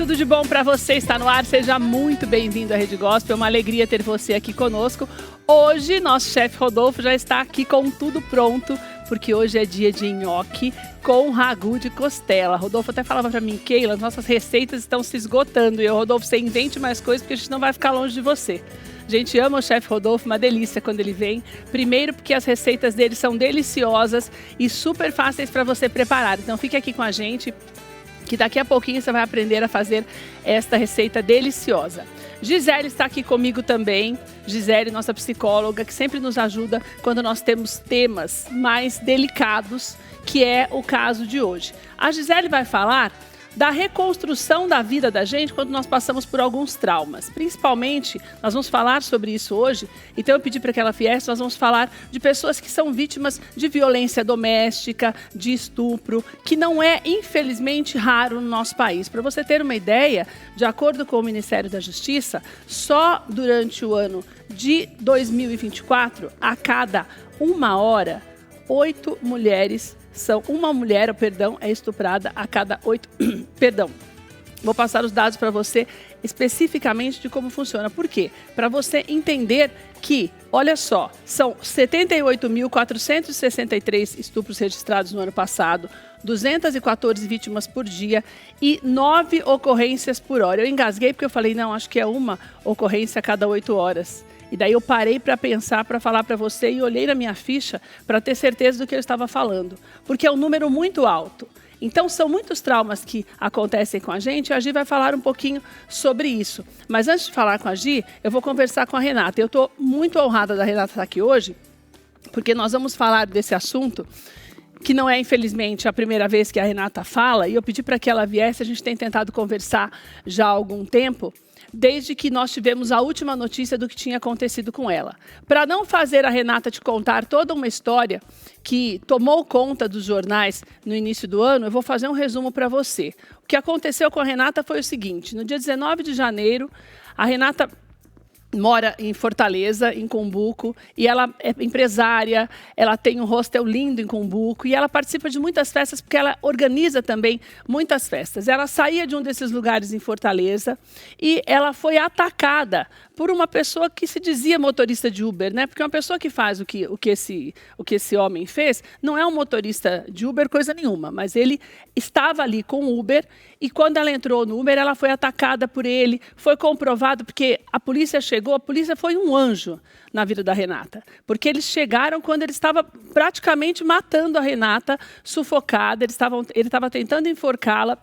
tudo de bom para você? Está no ar, seja muito bem-vindo à Rede Gospel, é uma alegria ter você aqui conosco. Hoje, nosso chefe Rodolfo já está aqui com tudo pronto, porque hoje é dia de nhoque com ragu de costela. Rodolfo até falava para mim, Keila, nossas receitas estão se esgotando. E eu, Rodolfo, você invente mais coisas, porque a gente não vai ficar longe de você. A gente ama o chefe Rodolfo, uma delícia quando ele vem. Primeiro porque as receitas dele são deliciosas e super fáceis para você preparar. Então fique aqui com a gente, que daqui a pouquinho você vai aprender a fazer esta receita deliciosa. Gisele está aqui comigo também. Gisele, nossa psicóloga, que sempre nos ajuda quando nós temos temas mais delicados, que é o caso de hoje. A Gisele vai falar da reconstrução da vida da gente quando nós passamos por alguns traumas. Principalmente, nós vamos falar sobre isso hoje, então eu pedi para que ela viesse, nós vamos falar de pessoas que são vítimas de violência doméstica, de estupro, que não é, infelizmente, raro no nosso país. Para você ter uma ideia, de acordo com o Ministério da Justiça, só durante o ano de 2024, a cada 1 hora, 8 mulheres uma mulher é estuprada a cada 8... Vou passar os dados para você especificamente de como funciona. Por quê? Para você entender que, olha só, são 78.463 estupros registrados no ano passado, 214 vítimas por dia e 9 ocorrências por hora. Eu engasguei porque eu falei, não, acho que é uma ocorrência a cada 8 horas. E daí eu parei para pensar, para falar para você e olhei na minha ficha para ter certeza do que eu estava falando. Porque é um número muito alto. Então são muitos traumas que acontecem com a gente e a Gi vai falar um pouquinho sobre isso. Mas antes de falar com a Gi, eu vou conversar com a Renata. Eu estou muito honrada da Renata estar aqui hoje, porque nós vamos falar desse assunto que não é, infelizmente, a primeira vez que a Renata fala, e eu pedi para que ela viesse, a gente tem tentado conversar já há algum tempo, desde que nós tivemos a última notícia do que tinha acontecido com ela. Para não fazer a Renata te contar toda uma história que tomou conta dos jornais no início do ano, eu vou fazer um resumo para você. O que aconteceu com a Renata foi o seguinte, no dia 19 de janeiro, a Renata mora em Fortaleza, em Cumbuco, e ela é empresária, ela tem um hostel lindo em Cumbuco, e ela participa de muitas festas, porque ela organiza também muitas festas. Ela saía de um desses lugares em Fortaleza, e ela foi atacada por uma pessoa que se dizia motorista de Uber, né? Porque uma pessoa que faz o que esse homem fez, não é um motorista de Uber coisa nenhuma, mas ele estava ali com o Uber, e quando ela entrou no Uber, ela foi atacada por ele, foi comprovado, porque a polícia chegou, a polícia foi um anjo na vida da Renata, porque eles chegaram quando ele estava praticamente matando a Renata, sufocada, ele estava tentando enforcá-la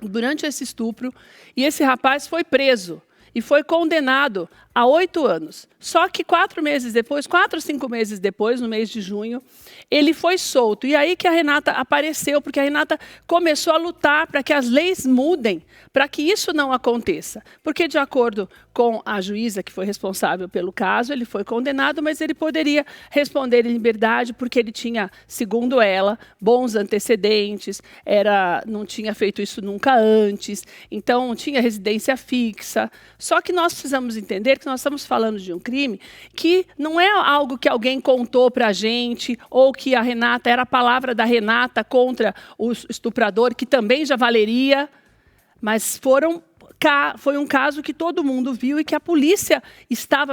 durante esse estupro, e esse rapaz foi preso e foi condenado a 8 anos. Só que 4 ou 5 meses depois, no mês de junho, ele foi solto. E aí que a Renata apareceu, porque a Renata começou a lutar para que as leis mudem, para que isso não aconteça. Porque, de acordo com a juíza que foi responsável pelo caso, ele foi condenado, mas ele poderia responder em liberdade, porque ele tinha, segundo ela, bons antecedentes, não tinha feito isso nunca antes, então tinha residência fixa. Só que nós precisamos entender que nós estamos falando de um crime que não é algo que alguém contou para a gente, ou que a Renata, era a palavra da Renata contra o estuprador, que também já valeria, mas foi um caso que todo mundo viu e que a polícia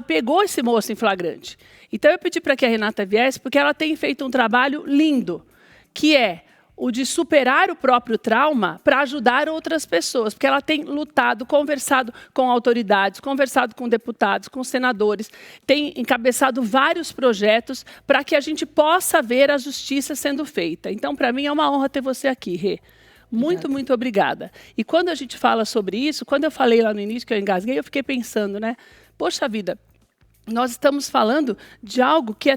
pegou esse moço em flagrante. Então eu pedi para que a Renata viesse, porque ela tem feito um trabalho lindo, que é o de superar o próprio trauma para ajudar outras pessoas, porque ela tem lutado, conversado com autoridades, conversado com deputados, com senadores, tem encabeçado vários projetos para que a gente possa ver a justiça sendo feita. Então, para mim, é uma honra ter você aqui, Rê. Muito, muito obrigada. E quando a gente fala sobre isso, quando eu falei lá no início que eu engasguei, eu fiquei pensando, né? Poxa vida, nós estamos falando de algo que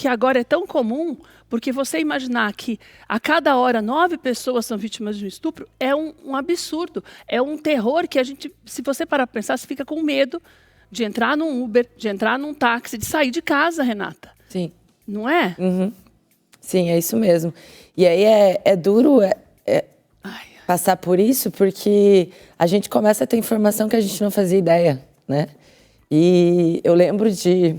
agora é tão comum, porque você imaginar que a cada hora 9 pessoas são vítimas de um estupro é um absurdo, é um terror que a gente, se você parar para pensar, você fica com medo de entrar num Uber, de entrar num táxi, de sair de casa, Renata. Sim. Não é? Uhum. Sim, é isso mesmo. E aí é duro passar por isso, porque a gente começa a ter informação que a gente não fazia ideia, né? E eu lembro de...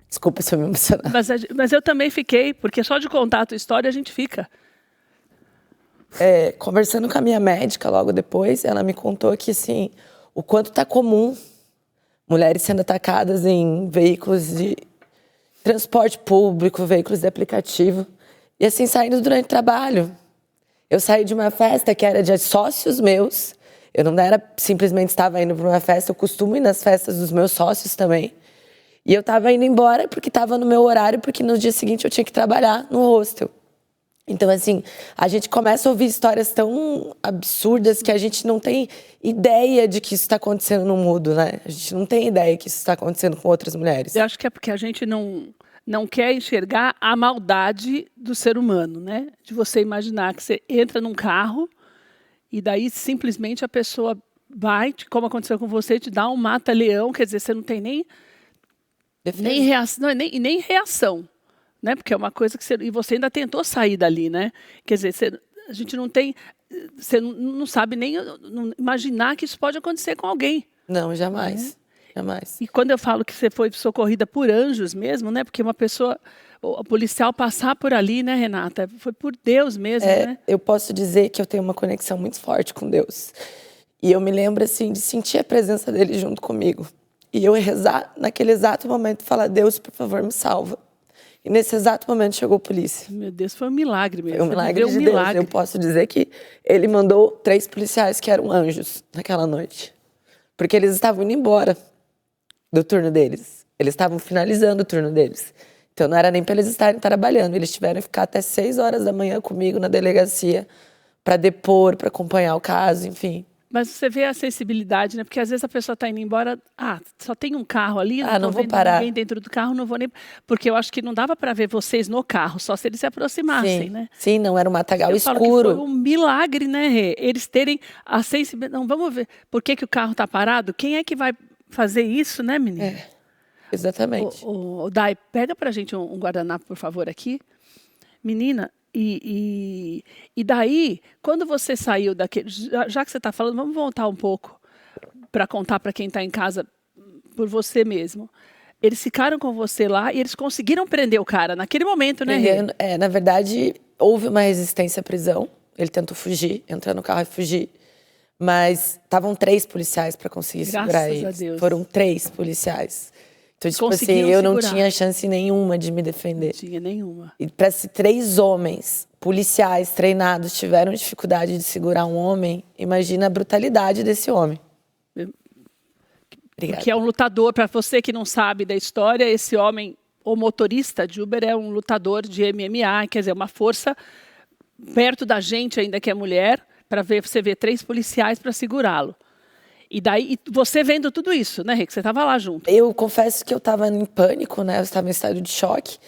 Desculpa se eu me emocionar. Mas eu também fiquei, porque só de contar a tua história a gente fica. conversando com a minha médica logo depois, ela me contou que, assim, o quanto tá comum mulheres sendo atacadas em veículos de transporte público, veículos de aplicativo, e assim, saindo durante o trabalho. Eu saí de uma festa que era de sócios meus, eu não era simplesmente estava indo para uma festa, eu costumo ir nas festas dos meus sócios também, e eu estava indo embora porque estava no meu horário, porque no dia seguinte eu tinha que trabalhar no hostel. Então, assim, a gente começa a ouvir histórias tão absurdas que a gente não tem ideia de que isso está acontecendo no mundo, né? A gente não tem ideia que isso está acontecendo com outras mulheres. Eu acho que é porque a gente não quer enxergar a maldade do ser humano, né? De você imaginar que você entra num carro e daí simplesmente a pessoa vai, como aconteceu com você, te dá um mata-leão, quer dizer, você não tem nem reação, nem reação. Né? Porque é uma coisa que e você ainda tentou sair dali, né? Quer dizer, a gente não tem, você não sabe nem imaginar que isso pode acontecer com alguém. Não, jamais, jamais. E quando eu falo que você foi socorrida por anjos mesmo, né? Porque uma pessoa, o policial passar por ali, né, Renata? Foi por Deus mesmo, né? Eu posso dizer que eu tenho uma conexão muito forte com Deus. E eu me lembro, assim, de sentir a presença dele junto comigo. E eu rezar naquele exato momento, falar: Deus, por favor, me salva. E nesse exato momento chegou a polícia. Meu Deus, foi um milagre mesmo. Foi um milagre de Deus. Eu posso dizer que ele mandou 3 policiais que eram anjos naquela noite. Porque eles estavam indo embora do turno deles. Eles estavam finalizando o turno deles. Então não era nem para eles estarem trabalhando. Eles tiveram que ficar até 6 horas da manhã comigo na delegacia para depor, para acompanhar o caso, enfim. Mas você vê a sensibilidade, né? Porque às vezes a pessoa está indo embora, só tem um carro ali, não vou parar. Ninguém dentro do carro, não vou nem... Porque eu acho que não dava para ver vocês no carro, só se eles se aproximassem, né? Sim, não, era um matagal escuro. Falo que foi um milagre, né, Rê? Eles terem a sensibilidade. Não, vamos ver, por que o carro está parado? Quem é que vai fazer isso, né, menina? Exatamente. Dai, pega pra gente um guardanapo, por favor, aqui. Menina... E daí, quando você saiu daquele... Já que você está falando, vamos voltar um pouco para contar para quem está em casa por você mesmo. Eles ficaram com você lá e eles conseguiram prender o cara naquele momento, né, Rê? Na verdade, houve uma resistência à prisão. Ele tentou fugir, entrar no carro e fugir. Mas estavam 3 policiais para conseguir segurar ele. Graças a Deus. Foram 3 policiais. Então, tipo assim, eu não tinha chance nenhuma de me defender. Não tinha nenhuma. E para se 3 homens, policiais treinados, tiveram dificuldade de segurar um homem, imagina a brutalidade desse homem. Obrigada. Que é um lutador, para você que não sabe da história, esse homem, o motorista de Uber, é um lutador de MMA, quer dizer, uma força perto da gente ainda que é mulher, para você ver 3 policiais para segurá-lo. E daí, você vendo tudo isso, né, Rê? Que você estava lá junto. Eu confesso que eu estava em pânico, né? Eu estava em estado de choque.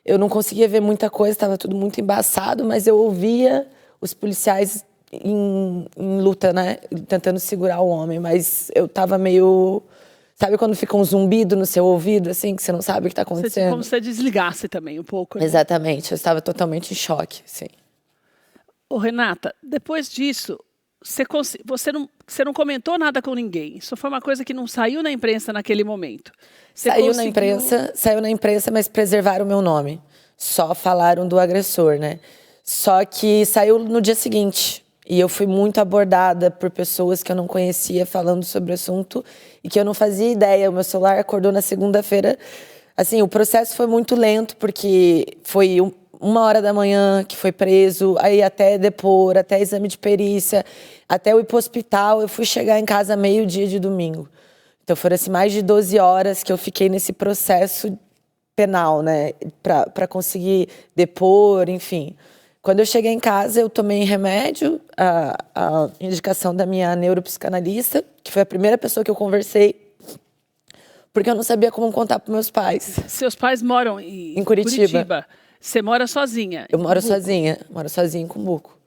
Eu não conseguia ver muita coisa, estava tudo muito embaçado, mas eu ouvia os policiais em luta, né? Tentando segurar o homem, mas eu estava meio... Sabe quando fica um zumbido no seu ouvido, assim, que você não sabe o que está acontecendo? Como se você desligasse também um pouco. Né? Exatamente, eu estava totalmente em choque, sim. Ô, Renata, depois disso... Você não comentou nada com ninguém. Isso foi uma coisa que não saiu na imprensa naquele momento. Saiu na imprensa, mas preservaram o meu nome. Só falaram do agressor, né? Só que saiu no dia seguinte. E eu fui muito abordada por pessoas que eu não conhecia falando sobre o assunto e que eu não fazia ideia. O meu celular acordou na segunda-feira. Assim, o processo foi muito lento, porque foi 1h da manhã que foi preso, aí até depor, até exame de perícia, até eu ir para o hospital. Eu fui chegar em casa meio-dia de domingo. Então foram assim, mais de 12 horas que eu fiquei nesse processo penal, né? Para conseguir depor, enfim. Quando eu cheguei em casa, eu tomei remédio, a indicação da minha neuropsicanalista, que foi a primeira pessoa que eu conversei, porque eu não sabia como contar para meus pais. Seus pais moram em Curitiba. Você mora sozinha? Eu moro sozinha em Cumbuco.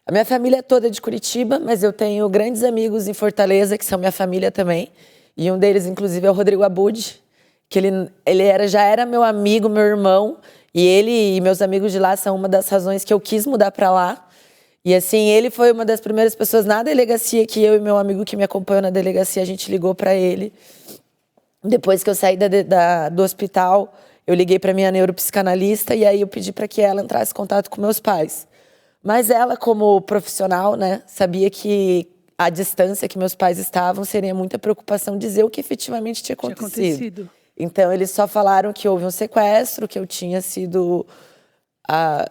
A minha família é toda de Curitiba, mas eu tenho grandes amigos em Fortaleza, que são minha família também. E um deles, inclusive, é o Rodrigo Abud, que ele já era meu amigo, meu irmão. E ele e meus amigos de lá são uma das razões que eu quis mudar para lá. E assim, ele foi uma das primeiras pessoas na delegacia que eu e meu amigo que me acompanhou na delegacia, a gente ligou para ele. Depois que eu saí do hospital, eu liguei para minha neuropsicanalista e aí eu pedi para que ela entrasse em contato com meus pais. Mas ela, como profissional, né, sabia que a distância que meus pais estavam seria muita preocupação dizer o que efetivamente tinha acontecido. Então, eles só falaram que houve um sequestro, que eu tinha sido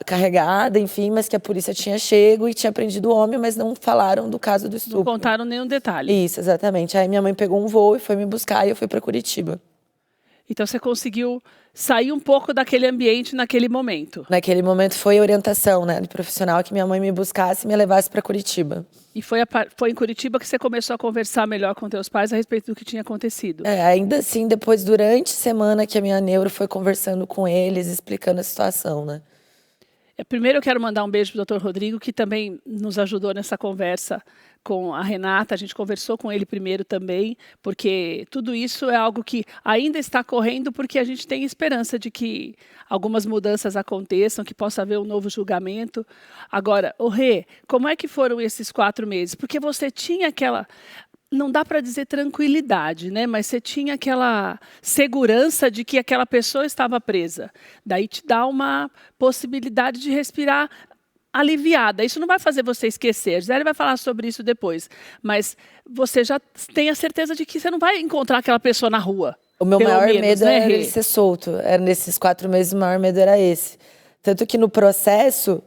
carregada, enfim, mas que a polícia tinha chego e tinha prendido o homem, mas não falaram do caso do estupro. Não contaram nenhum detalhe. Isso, exatamente. Aí minha mãe pegou um voo e foi me buscar e eu fui para Curitiba. Então você conseguiu sair um pouco daquele ambiente naquele momento. Naquele momento foi a orientação, né, do profissional, que minha mãe me buscasse e me levasse para Curitiba. E foi em Curitiba que você começou a conversar melhor com teus pais a respeito do que tinha acontecido? Ainda assim, depois, durante a semana que a minha neuro foi conversando com eles, explicando a situação, né? Primeiro eu quero mandar um beijo para o Dr. Rodrigo, que também nos ajudou nessa conversa com a Renata. A gente conversou com ele primeiro também, porque tudo isso é algo que ainda está correndo, porque a gente tem esperança de que algumas mudanças aconteçam, que possa haver um novo julgamento. Agora, Rê, como é que foram esses 4 meses? Porque você tinha aquela... Não dá para dizer tranquilidade, né? Mas você tinha aquela segurança de que aquela pessoa estava presa. Daí te dá uma possibilidade de respirar aliviada. Isso não vai fazer você esquecer. A Gisele vai falar sobre isso depois. Mas você já tem a certeza de que você não vai encontrar aquela pessoa na rua. O meu maior medo era ele ser solto. Era nesses 4 meses, o maior medo era esse. Tanto que no processo...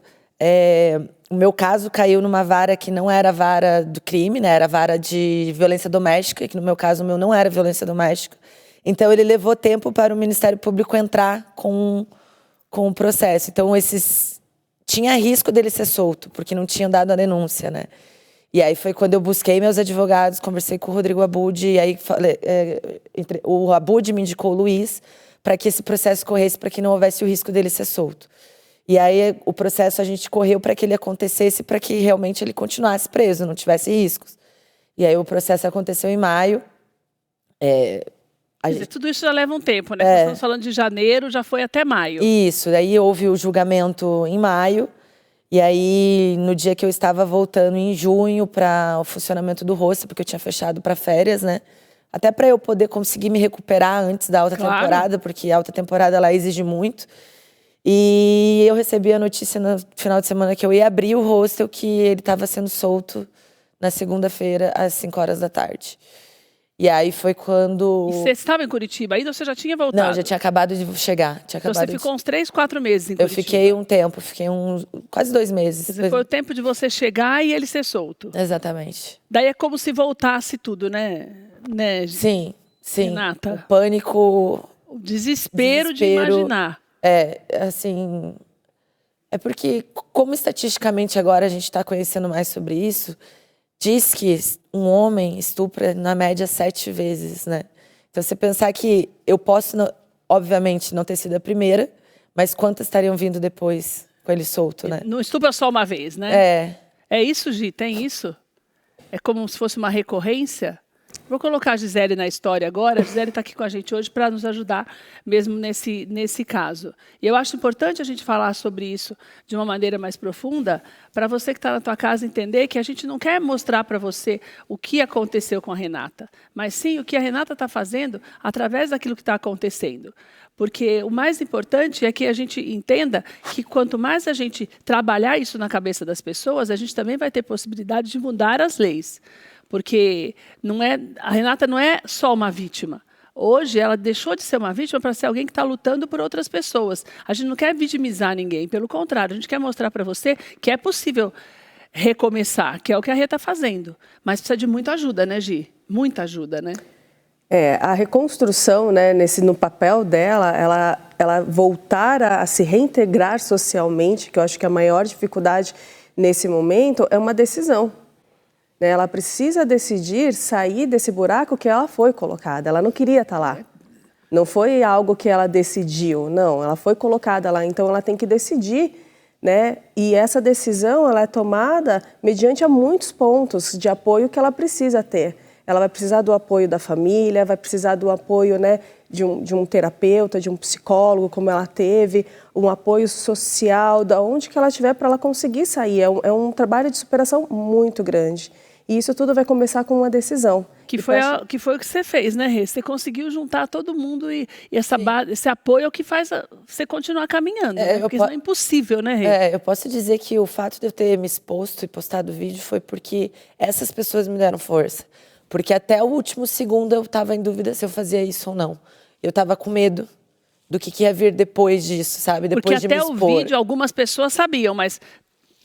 O meu caso caiu numa vara que não era vara do crime, né? Era vara de violência doméstica, que no meu caso o meu não era violência doméstica. Então ele levou tempo para o Ministério Público entrar com o processo. Então tinha risco dele ser solto, porque não tinham dado a denúncia, né? E aí foi quando eu busquei meus advogados, conversei com o Rodrigo Abud, e aí o Abud me indicou o Luiz para que esse processo corresse, para que não houvesse o risco dele ser solto. E aí o processo a gente correu para que ele acontecesse, para que realmente ele continuasse preso, não tivesse riscos. E aí o processo aconteceu em maio. Quer dizer, tudo isso já leva um tempo, né? Nós estamos falando de janeiro, já foi até maio. Isso, daí houve o julgamento em maio. E aí, no dia que eu estava voltando em junho para o funcionamento do hostel, porque eu tinha fechado para férias, né? Até para eu poder conseguir me recuperar antes da alta temporada, porque a alta temporada lá exige muito. E eu recebi a notícia no final de semana que eu ia abrir o hostel, que ele estava sendo solto na segunda-feira, às 5 horas da tarde. E aí foi quando... E você estava em Curitiba ainda ou você já tinha voltado? Não, já tinha acabado de chegar. Então você ficou uns 3, 4 meses em Curitiba? Eu fiquei um tempo, fiquei quase 2 meses. Quer dizer, foi o tempo de você chegar e ele ser solto. Exatamente. Daí é como se voltasse tudo, né? Sim, sim. Renata? O pânico... O desespero de imaginar. Assim... É porque, como estatisticamente agora a gente está conhecendo mais sobre isso, diz que um homem estupra na média 7 vezes, né? Então, você pensar que eu posso, obviamente, não ter sido a primeira, mas quantas estariam vindo depois com ele solto, né? Não estupra só uma vez, né? É isso, Gi? Tem isso? É como se fosse uma recorrência? Vou colocar a Gisele na história agora. A Gisele está aqui com a gente hoje para nos ajudar mesmo nesse caso. E eu acho importante a gente falar sobre isso de uma maneira mais profunda, para você que está na tua casa entender que a gente não quer mostrar para você o que aconteceu com a Renata, mas sim o que a Renata está fazendo através daquilo que está acontecendo. Porque o mais importante é que a gente entenda que quanto mais a gente trabalhar isso na cabeça das pessoas, a gente também vai ter possibilidade de mudar as leis. Porque a Renata não é só uma vítima. Hoje, ela deixou de ser uma vítima para ser alguém que está lutando por outras pessoas. A gente não quer vitimizar ninguém, pelo contrário, a gente quer mostrar para você que é possível recomeçar, que é o que a Rê está fazendo. Mas precisa de muita ajuda, né, Gi? Muita ajuda, né? A reconstrução, né, no papel dela, ela voltar a se reintegrar socialmente, que eu acho que a maior dificuldade nesse momento é uma decisão. Ela precisa decidir sair desse buraco que ela foi colocada. Ela não queria estar lá. Não foi algo que ela decidiu, não. Ela foi colocada lá, então ela tem que decidir, né? E essa decisão ela é tomada mediante a muitos pontos de apoio que ela precisa ter. Ela vai precisar do apoio da família, vai precisar do apoio, né, de um terapeuta, de um psicólogo, como ela teve, um apoio social, da onde que ela tiver para ela conseguir sair. É um trabalho de superação muito grande. E isso tudo vai começar com uma decisão. Que foi o que você fez, né, Rê? Você conseguiu juntar todo mundo e esse apoio é o que faz você continuar caminhando. Né? Porque isso é impossível, né, Rê? Eu posso dizer que o fato de eu ter me exposto e postado o vídeo foi porque essas pessoas me deram força. Porque até o último segundo eu estava em dúvida se eu fazia isso ou não. Eu estava com medo do que ia vir depois disso, sabe? Depois porque de me até expor. o vídeo algumas pessoas sabiam, mas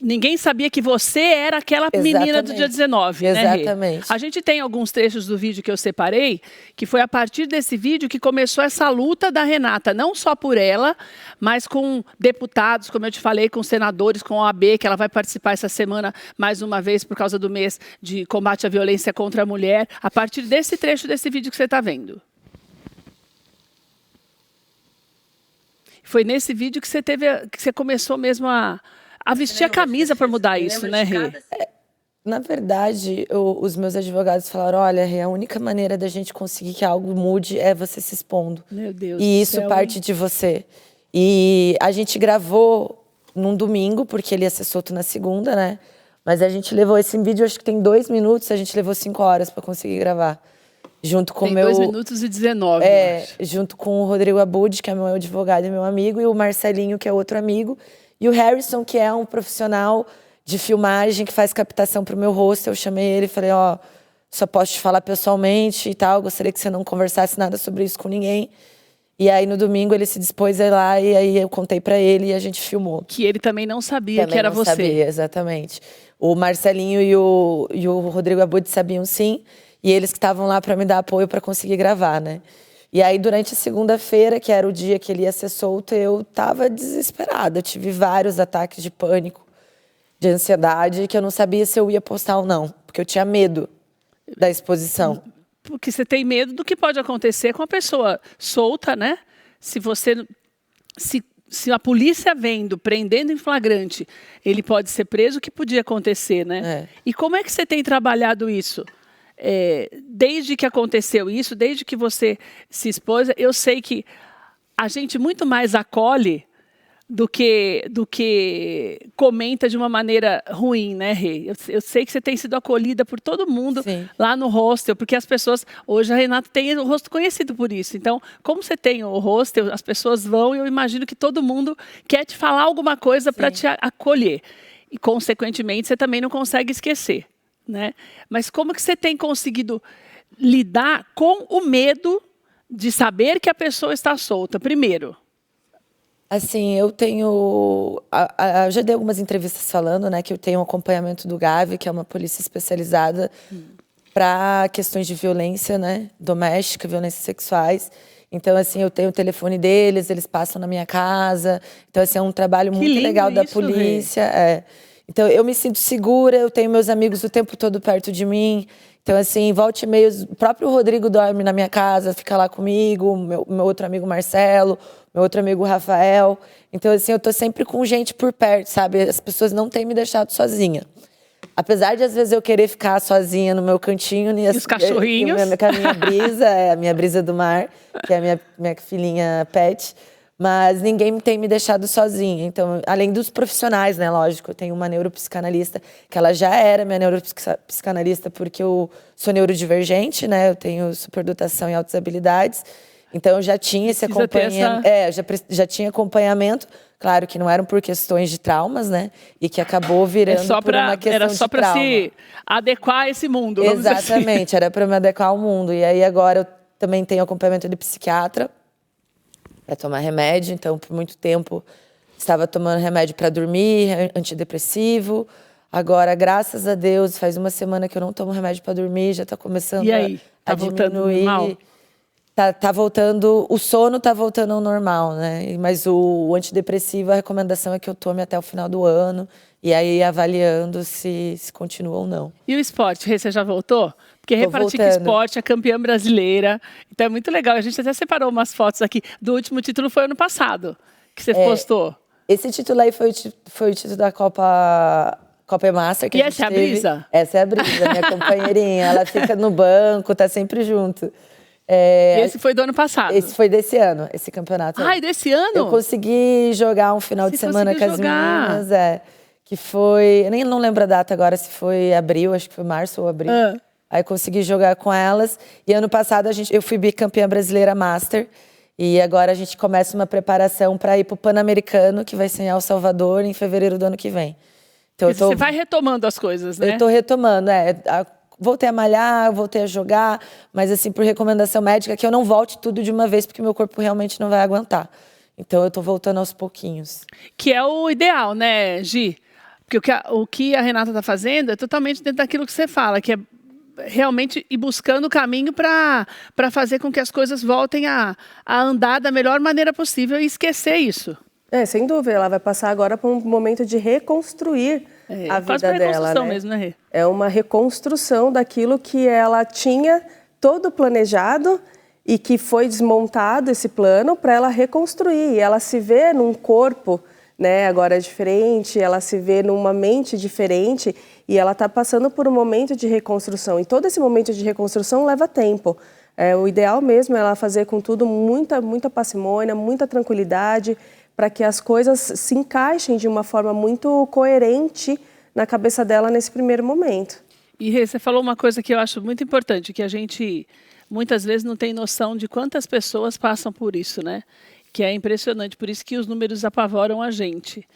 ninguém sabia que você era aquela menina do dia 19, né, Rê? Exatamente. A gente tem alguns trechos do vídeo que eu separei, que foi a partir desse vídeo que começou essa luta da Renata, não só por ela, mas com deputados, como eu te falei, com senadores, com a OAB, que ela vai participar essa semana mais uma vez por causa do mês de combate à violência contra a mulher, a partir desse trecho desse vídeo que você está vendo. Foi nesse vídeo que você começou mesmo a vestir a camisa para mudar isso, né, Rê? Na verdade, os meus advogados falaram, olha, Rê, a única maneira da gente conseguir que algo mude é você se expondo. Meu Deus E do isso céu, parte de você. E a gente gravou num domingo, porque ele ia ser solto na segunda, né? Mas a gente levou esse vídeo, acho que tem 2 minutos, a gente levou 5 horas para conseguir gravar. Junto com tem 2 minutos e 19, junto com o Rodrigo Abud, que é meu advogado e meu amigo, e o Marcelinho, que é outro amigo, e o Harrison, que é um profissional de filmagem que faz captação para o meu rosto. Eu chamei ele e falei, só posso te falar pessoalmente e tal, gostaria que você não conversasse nada sobre isso com ninguém. E aí no domingo ele se dispôs a ir lá e aí eu contei para ele e a gente filmou. Que ele também não sabia que era você. Sabia, exatamente. O Marcelinho e o Rodrigo Abud sabiam sim, e eles que estavam lá para me dar apoio para conseguir gravar, né? E aí, durante a segunda-feira, que era o dia que ele ia ser solto, eu estava desesperada. Eu tive vários ataques de pânico, de ansiedade, que eu não sabia se eu ia postar ou não, porque eu tinha medo da exposição. Porque você tem medo do que pode acontecer com a pessoa solta, né? Se a polícia vendo, prendendo em flagrante, ele pode ser preso, o que podia acontecer, né? E como é que você tem trabalhado isso? Desde que aconteceu isso, desde que você se expôs, eu sei que a gente muito mais acolhe do que comenta de uma maneira ruim, né, Rê? Eu sei que você tem sido acolhida por todo mundo. Sim. Lá no hostel, porque as pessoas... Hoje a Renata tem o rosto conhecido por isso. Então, como você tem o hostel, as pessoas vão e eu imagino que todo mundo quer te falar alguma coisa para te acolher. E, consequentemente, você também não consegue esquecer. Né? Mas como que você tem conseguido lidar com o medo de saber que a pessoa está solta, primeiro? Assim, eu tenho... Eu já dei algumas entrevistas falando, né, que eu tenho um acompanhamento do GAV, que é uma polícia especializada para questões de violência, né, doméstica, violências sexuais. Então, assim, eu tenho o telefone deles, eles passam na minha casa. Então, assim, é um trabalho muito legal da polícia. Então, eu me sinto segura, eu tenho meus amigos o tempo todo perto de mim. Então, assim, volta e meia, o próprio Rodrigo dorme na minha casa, fica lá comigo, meu outro amigo Marcelo, meu outro amigo Rafael. Então, assim, eu tô sempre com gente por perto, sabe? As pessoas não têm me deixado sozinha. Apesar de, às vezes, eu querer ficar sozinha no meu cantinho... E os cachorrinhos? Com a minha brisa, a minha brisa do mar, que é a minha filhinha pet... Mas ninguém tem me deixado sozinha. Então, além dos profissionais, né, lógico, eu tenho uma neuropsicanalista, que ela já era minha neuropsicanalista porque eu sou neurodivergente, né, eu tenho superdotação e altas habilidades. Então, eu já tinha esse acompanhamento. Já tinha acompanhamento, claro que não eram por questões de traumas, né, e que acabou virando por uma questão de trauma. Era só para se adequar a esse mundo, vamos dizer assim. Exatamente, era para me adequar ao mundo. E aí, agora, eu também tenho acompanhamento de psiquiatra, para tomar remédio, então por muito tempo estava tomando remédio para dormir, antidepressivo. Agora, graças a Deus, faz 1 semana que eu não tomo remédio para dormir, já está começando a diminuir. Tá voltando, o sono tá voltando ao normal, né? Mas o antidepressivo, a recomendação é que eu tome até o final do ano e aí avaliando se continua ou não. E o esporte, Rê, você já voltou? Porque Rê pratica esporte, é campeã brasileira. Então é muito legal. A gente até separou umas fotos aqui. Do último título foi ano passado, que você postou. Esse título aí foi o título da Copa Master que a gente teve. E essa é a Brisa? Essa é a Brisa, minha companheirinha. Ela fica no banco, tá sempre junto. Esse foi do ano passado? Esse foi desse ano, esse campeonato. Ai, desse ano? Eu consegui jogar um final de semana com as meninas, que foi... Eu nem não lembro a data agora, se foi abril, acho que foi março ou abril. Aí consegui jogar com elas. E ano passado eu fui bicampeã brasileira Master. E agora a gente começa uma preparação para ir para o Pan-Americano, que vai ser em El Salvador, em fevereiro do ano que vem. Então, Você vai retomando as coisas, né? Eu estou retomando, voltei a malhar, voltei a jogar, mas assim, por recomendação médica, que eu não volte tudo de uma vez, porque meu corpo realmente não vai aguentar. Então eu estou voltando aos pouquinhos. Que é o ideal, né, Gi? Porque o que a Renata está fazendo é totalmente dentro daquilo que você fala, que é realmente ir buscando o caminho para fazer com que as coisas voltem a andar da melhor maneira possível e esquecer isso. Sem dúvida, ela vai passar agora por um momento de reconstruir a vida dela, né? Mesmo, né, Rê? É uma reconstrução daquilo que ela tinha todo planejado e que foi desmontado esse plano para ela reconstruir. E ela se vê num corpo, né, agora diferente, ela se vê numa mente diferente e ela está passando por um momento de reconstrução. E todo esse momento de reconstrução leva tempo. O ideal mesmo é ela fazer com tudo muita parcimônia, muita tranquilidade, para que as coisas se encaixem de uma forma muito coerente na cabeça dela nesse primeiro momento. E Rê, você falou uma coisa que eu acho muito importante, que a gente muitas vezes não tem noção de quantas pessoas passam por isso, né? Que é impressionante, por isso que os números apavoram a gente.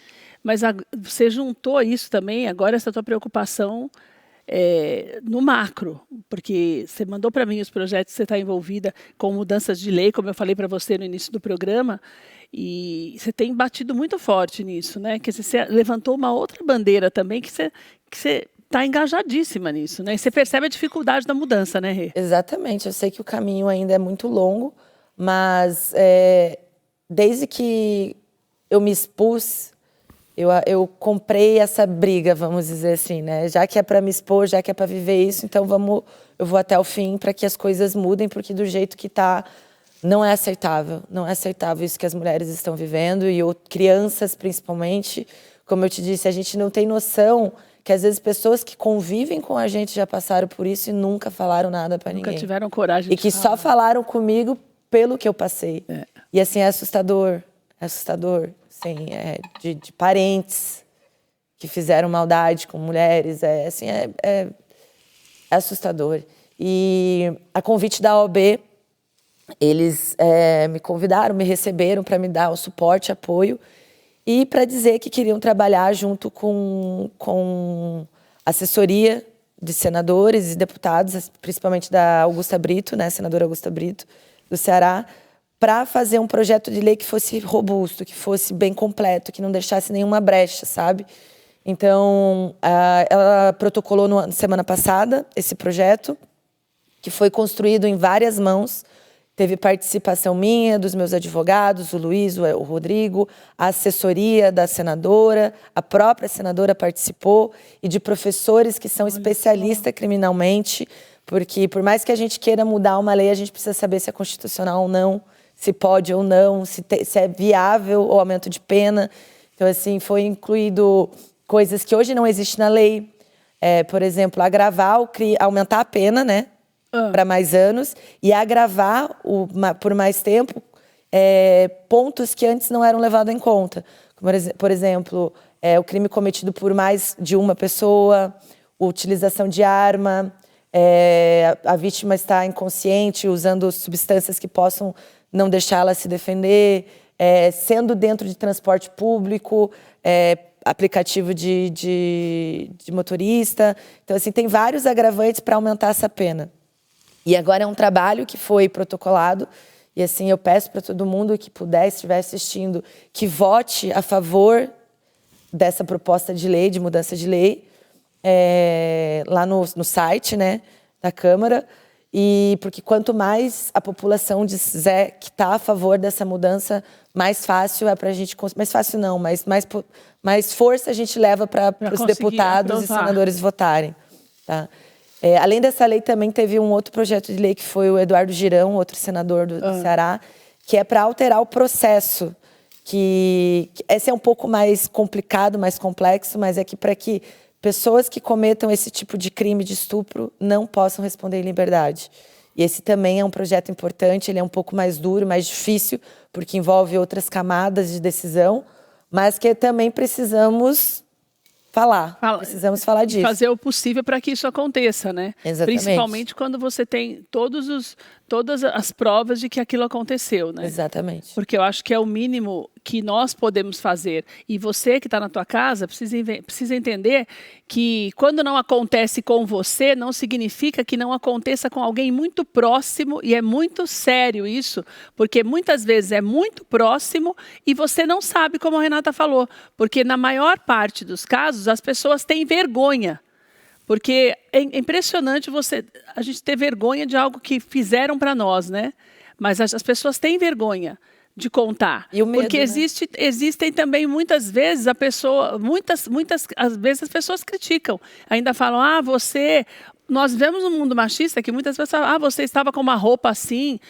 Mas você juntou isso também, agora essa tua preocupação no macro, porque você mandou para mim os projetos que você está envolvida com mudanças de lei, como eu falei para você no início do programa, e você tem batido muito forte nisso, né? Que você levantou uma outra bandeira também, que você está engajadíssima nisso, né? E você percebe a dificuldade da mudança, né, Rê? Exatamente, eu sei que o caminho ainda é muito longo, mas desde que eu me expus, eu comprei essa briga, vamos dizer assim, né? Já que é para me expor, já que é para viver isso, então eu vou até o fim para que as coisas mudem, porque do jeito que está, não é aceitável. Não é aceitável isso que as mulheres estão vivendo, e crianças principalmente. Como eu te disse, a gente não tem noção que às vezes pessoas que convivem com a gente já passaram por isso e nunca falaram nada para ninguém. Nunca tiveram coragem e de que falar. Só falaram comigo pelo que eu passei. E assim, é assustador, assim, de parentes que fizeram maldade com mulheres, é assustador. E a convite da OAB, eles me convidaram, me receberam para me dar o suporte, apoio, e para dizer que queriam trabalhar junto com assessoria de senadores e deputados, principalmente da Augusta Brito, né, senadora Augusta Brito, do Ceará, para fazer um projeto de lei que fosse robusto, que fosse bem completo, que não deixasse nenhuma brecha, sabe? Então, ela protocolou na semana passada esse projeto, que foi construído em várias mãos. Teve participação minha, dos meus advogados, o Luiz, o Rodrigo, a assessoria da senadora, a própria senadora participou, e de professores que são especialistas criminalmente, porque por mais que a gente queira mudar uma lei, a gente precisa saber se é constitucional ou não, se pode ou não, se é viável o aumento de pena. Então, assim, foi incluído coisas que hoje não existem na lei. Por exemplo, aumentar a pena, né? Para mais anos, e agravar por mais tempo pontos que antes não eram levados em conta. Por exemplo, o crime cometido por mais de uma pessoa, utilização de arma, a vítima está inconsciente, usando substâncias que possam não deixá-la se defender, sendo dentro de transporte público, aplicativo de motorista. Então, assim, tem vários agravantes para aumentar essa pena. E agora é um trabalho que foi protocolado, e assim, eu peço para todo mundo que puder, se estiver assistindo, que vote a favor dessa proposta de lei, de mudança de lei, lá no site, né, da Câmara, e porque quanto mais a população dizer que está a favor dessa mudança, mais fácil é para a gente... Mais fácil não, mas mais força a gente leva para os deputados e senadores votarem, tá? Além dessa lei, também teve um outro projeto de lei que foi o Eduardo Girão, outro senador do Ceará, que é para alterar o processo. Esse é um pouco mais complicado, mais complexo, mas é que para que pessoas que cometam esse tipo de crime de estupro não possam responder em liberdade. E esse também é um projeto importante, ele é um pouco mais duro, mais difícil, porque envolve outras camadas de decisão, mas que também precisamos falar. Precisamos falar disso. Fazer o possível para que isso aconteça, né? Exatamente. Principalmente quando você tem todas as provas de que aquilo aconteceu, né? Exatamente. Porque eu acho que é o mínimo que nós podemos fazer. E você que está na tua casa precisa entender que quando não acontece com você, não significa que não aconteça com alguém muito próximo, e é muito sério isso, porque muitas vezes é muito próximo e você não sabe, como a Renata falou, porque na maior parte dos casos as pessoas têm vergonha. Porque é impressionante a gente ter vergonha de algo que fizeram para nós, né? Mas as pessoas têm vergonha de contar. E o medo, porque né? Existem também muitas vezes às vezes as pessoas criticam. Ainda falam, nós vivemos um mundo machista que muitas pessoas falam, você estava com uma roupa assim.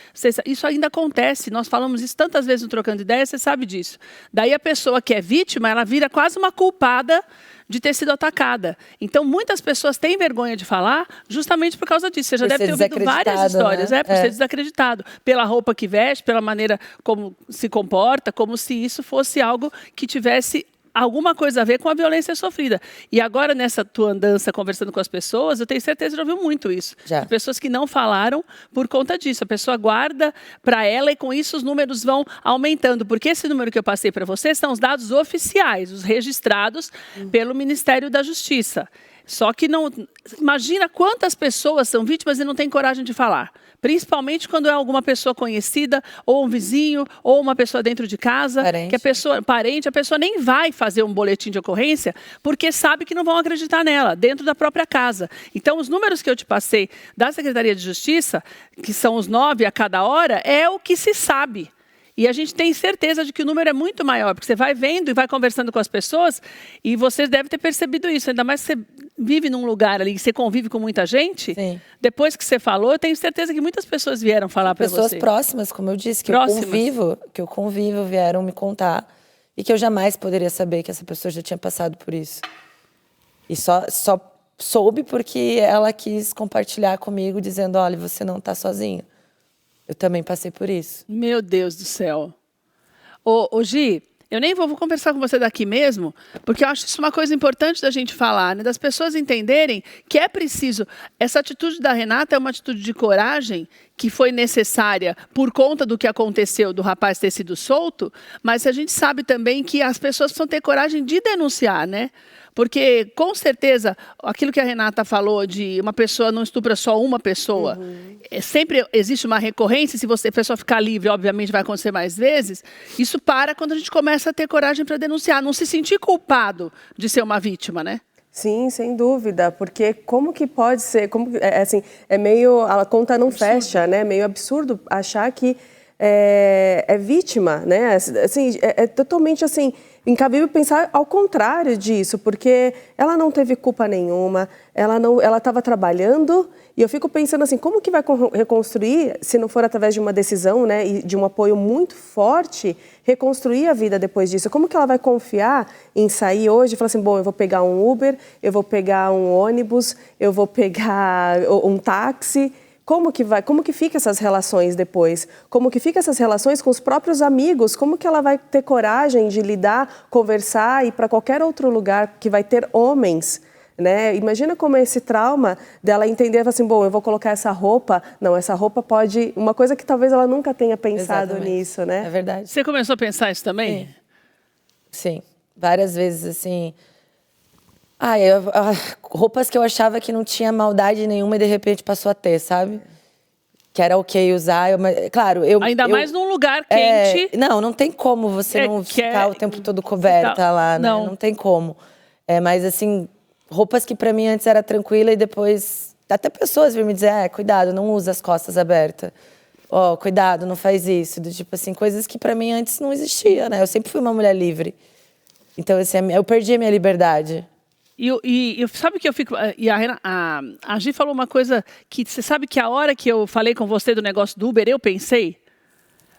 Isso ainda acontece. Nós falamos isso tantas vezes no Trocando Ideias, você sabe disso. Daí a pessoa que é vítima, ela vira quase uma culpada de ter sido atacada. Então, muitas pessoas têm vergonha de falar justamente por causa disso. Você já deve ter ouvido várias histórias, né? Por ser desacreditado. Pela roupa que veste, pela maneira como se comporta, como se isso fosse algo que tivesse alguma coisa a ver com a violência sofrida. E agora, nessa tua andança, conversando com as pessoas, eu tenho certeza que já ouviu muito isso. Já. De pessoas que não falaram por conta disso. A pessoa guarda para ela e com isso os números vão aumentando. Porque esse número que eu passei para você são os dados oficiais, os registrados pelo Ministério da Justiça. Só que não... Imagina quantas pessoas são vítimas e não têm coragem de falar. Principalmente quando é alguma pessoa conhecida, ou um vizinho, ou uma pessoa dentro de casa, que a pessoa nem vai fazer um boletim de ocorrência, porque sabe que não vão acreditar nela, dentro da própria casa. Então, os números que eu te passei da Secretaria de Justiça, que são os 9 a cada hora, é o que se sabe. E a gente tem certeza de que o número é muito maior, porque você vai vendo e vai conversando com as pessoas, e você deve ter percebido isso, ainda mais que você vive num lugar ali, que você convive com muita gente. Sim. Depois que você falou, eu tenho certeza que muitas pessoas vieram falar para você. Pessoas próximas, como eu disse, que eu convivo, vieram me contar, e que eu jamais poderia saber que essa pessoa já tinha passado por isso. E só soube porque ela quis compartilhar comigo, dizendo, olha, você não está sozinho. Eu também passei por isso. Meu Deus do céu. Ô Gi, eu nem vou conversar com você daqui mesmo, porque eu acho isso uma coisa importante da gente falar, né? Das pessoas entenderem que é preciso... Essa atitude da Renata é uma atitude de coragem que foi necessária por conta do que aconteceu do rapaz ter sido solto, mas a gente sabe também que as pessoas precisam ter coragem de denunciar, né? Porque, com certeza, aquilo que a Renata falou de uma pessoa não estupra só uma pessoa, sempre existe uma recorrência, se a pessoa ficar livre, obviamente vai acontecer mais vezes, isso para quando a gente começa a ter coragem para denunciar, não se sentir culpado de ser uma vítima, né? Sim, sem dúvida, porque como que pode ser, é meio, a conta não fecha, né? Meio absurdo achar que é vítima, né? Assim, é totalmente assim... Incabível pensar ao contrário disso, porque ela não teve culpa nenhuma, ela estava trabalhando, e eu fico pensando assim, como que vai reconstruir, se não for através de uma decisão, né, e de um apoio muito forte, reconstruir a vida depois disso? Como que ela vai confiar em sair hoje e falar assim, bom, eu vou pegar um Uber, eu vou pegar um ônibus, eu vou pegar um táxi? Como que fica essas relações depois? Como que fica essas relações com os próprios amigos? Como que ela vai ter coragem de lidar, conversar e ir para qualquer outro lugar que vai ter homens, né? Imagina como é esse trauma dela entender assim, bom, eu vou colocar essa roupa. Não, essa roupa pode... Uma coisa que talvez ela nunca tenha pensado nisso, né? É verdade. Você começou a pensar isso também? Sim. Várias vezes, assim... roupas que eu achava que não tinha maldade nenhuma e de repente passou a ter, sabe? Que era ok usar. Claro, Ainda mais num lugar quente. Não tem como você não ficar o tempo todo coberta lá, né? Não tem como. Mas assim, roupas que pra mim antes era tranquila e depois... Até pessoas vêm me dizer, cuidado, não usa as costas abertas. Cuidado, não faz isso. Tipo assim, coisas que pra mim antes não existia, né? Eu sempre fui uma mulher livre. Então, assim, eu perdi a minha liberdade. E sabe que eu fico... E a Gi falou uma coisa que... Você sabe que a hora que eu falei com você do negócio do Uber, eu pensei...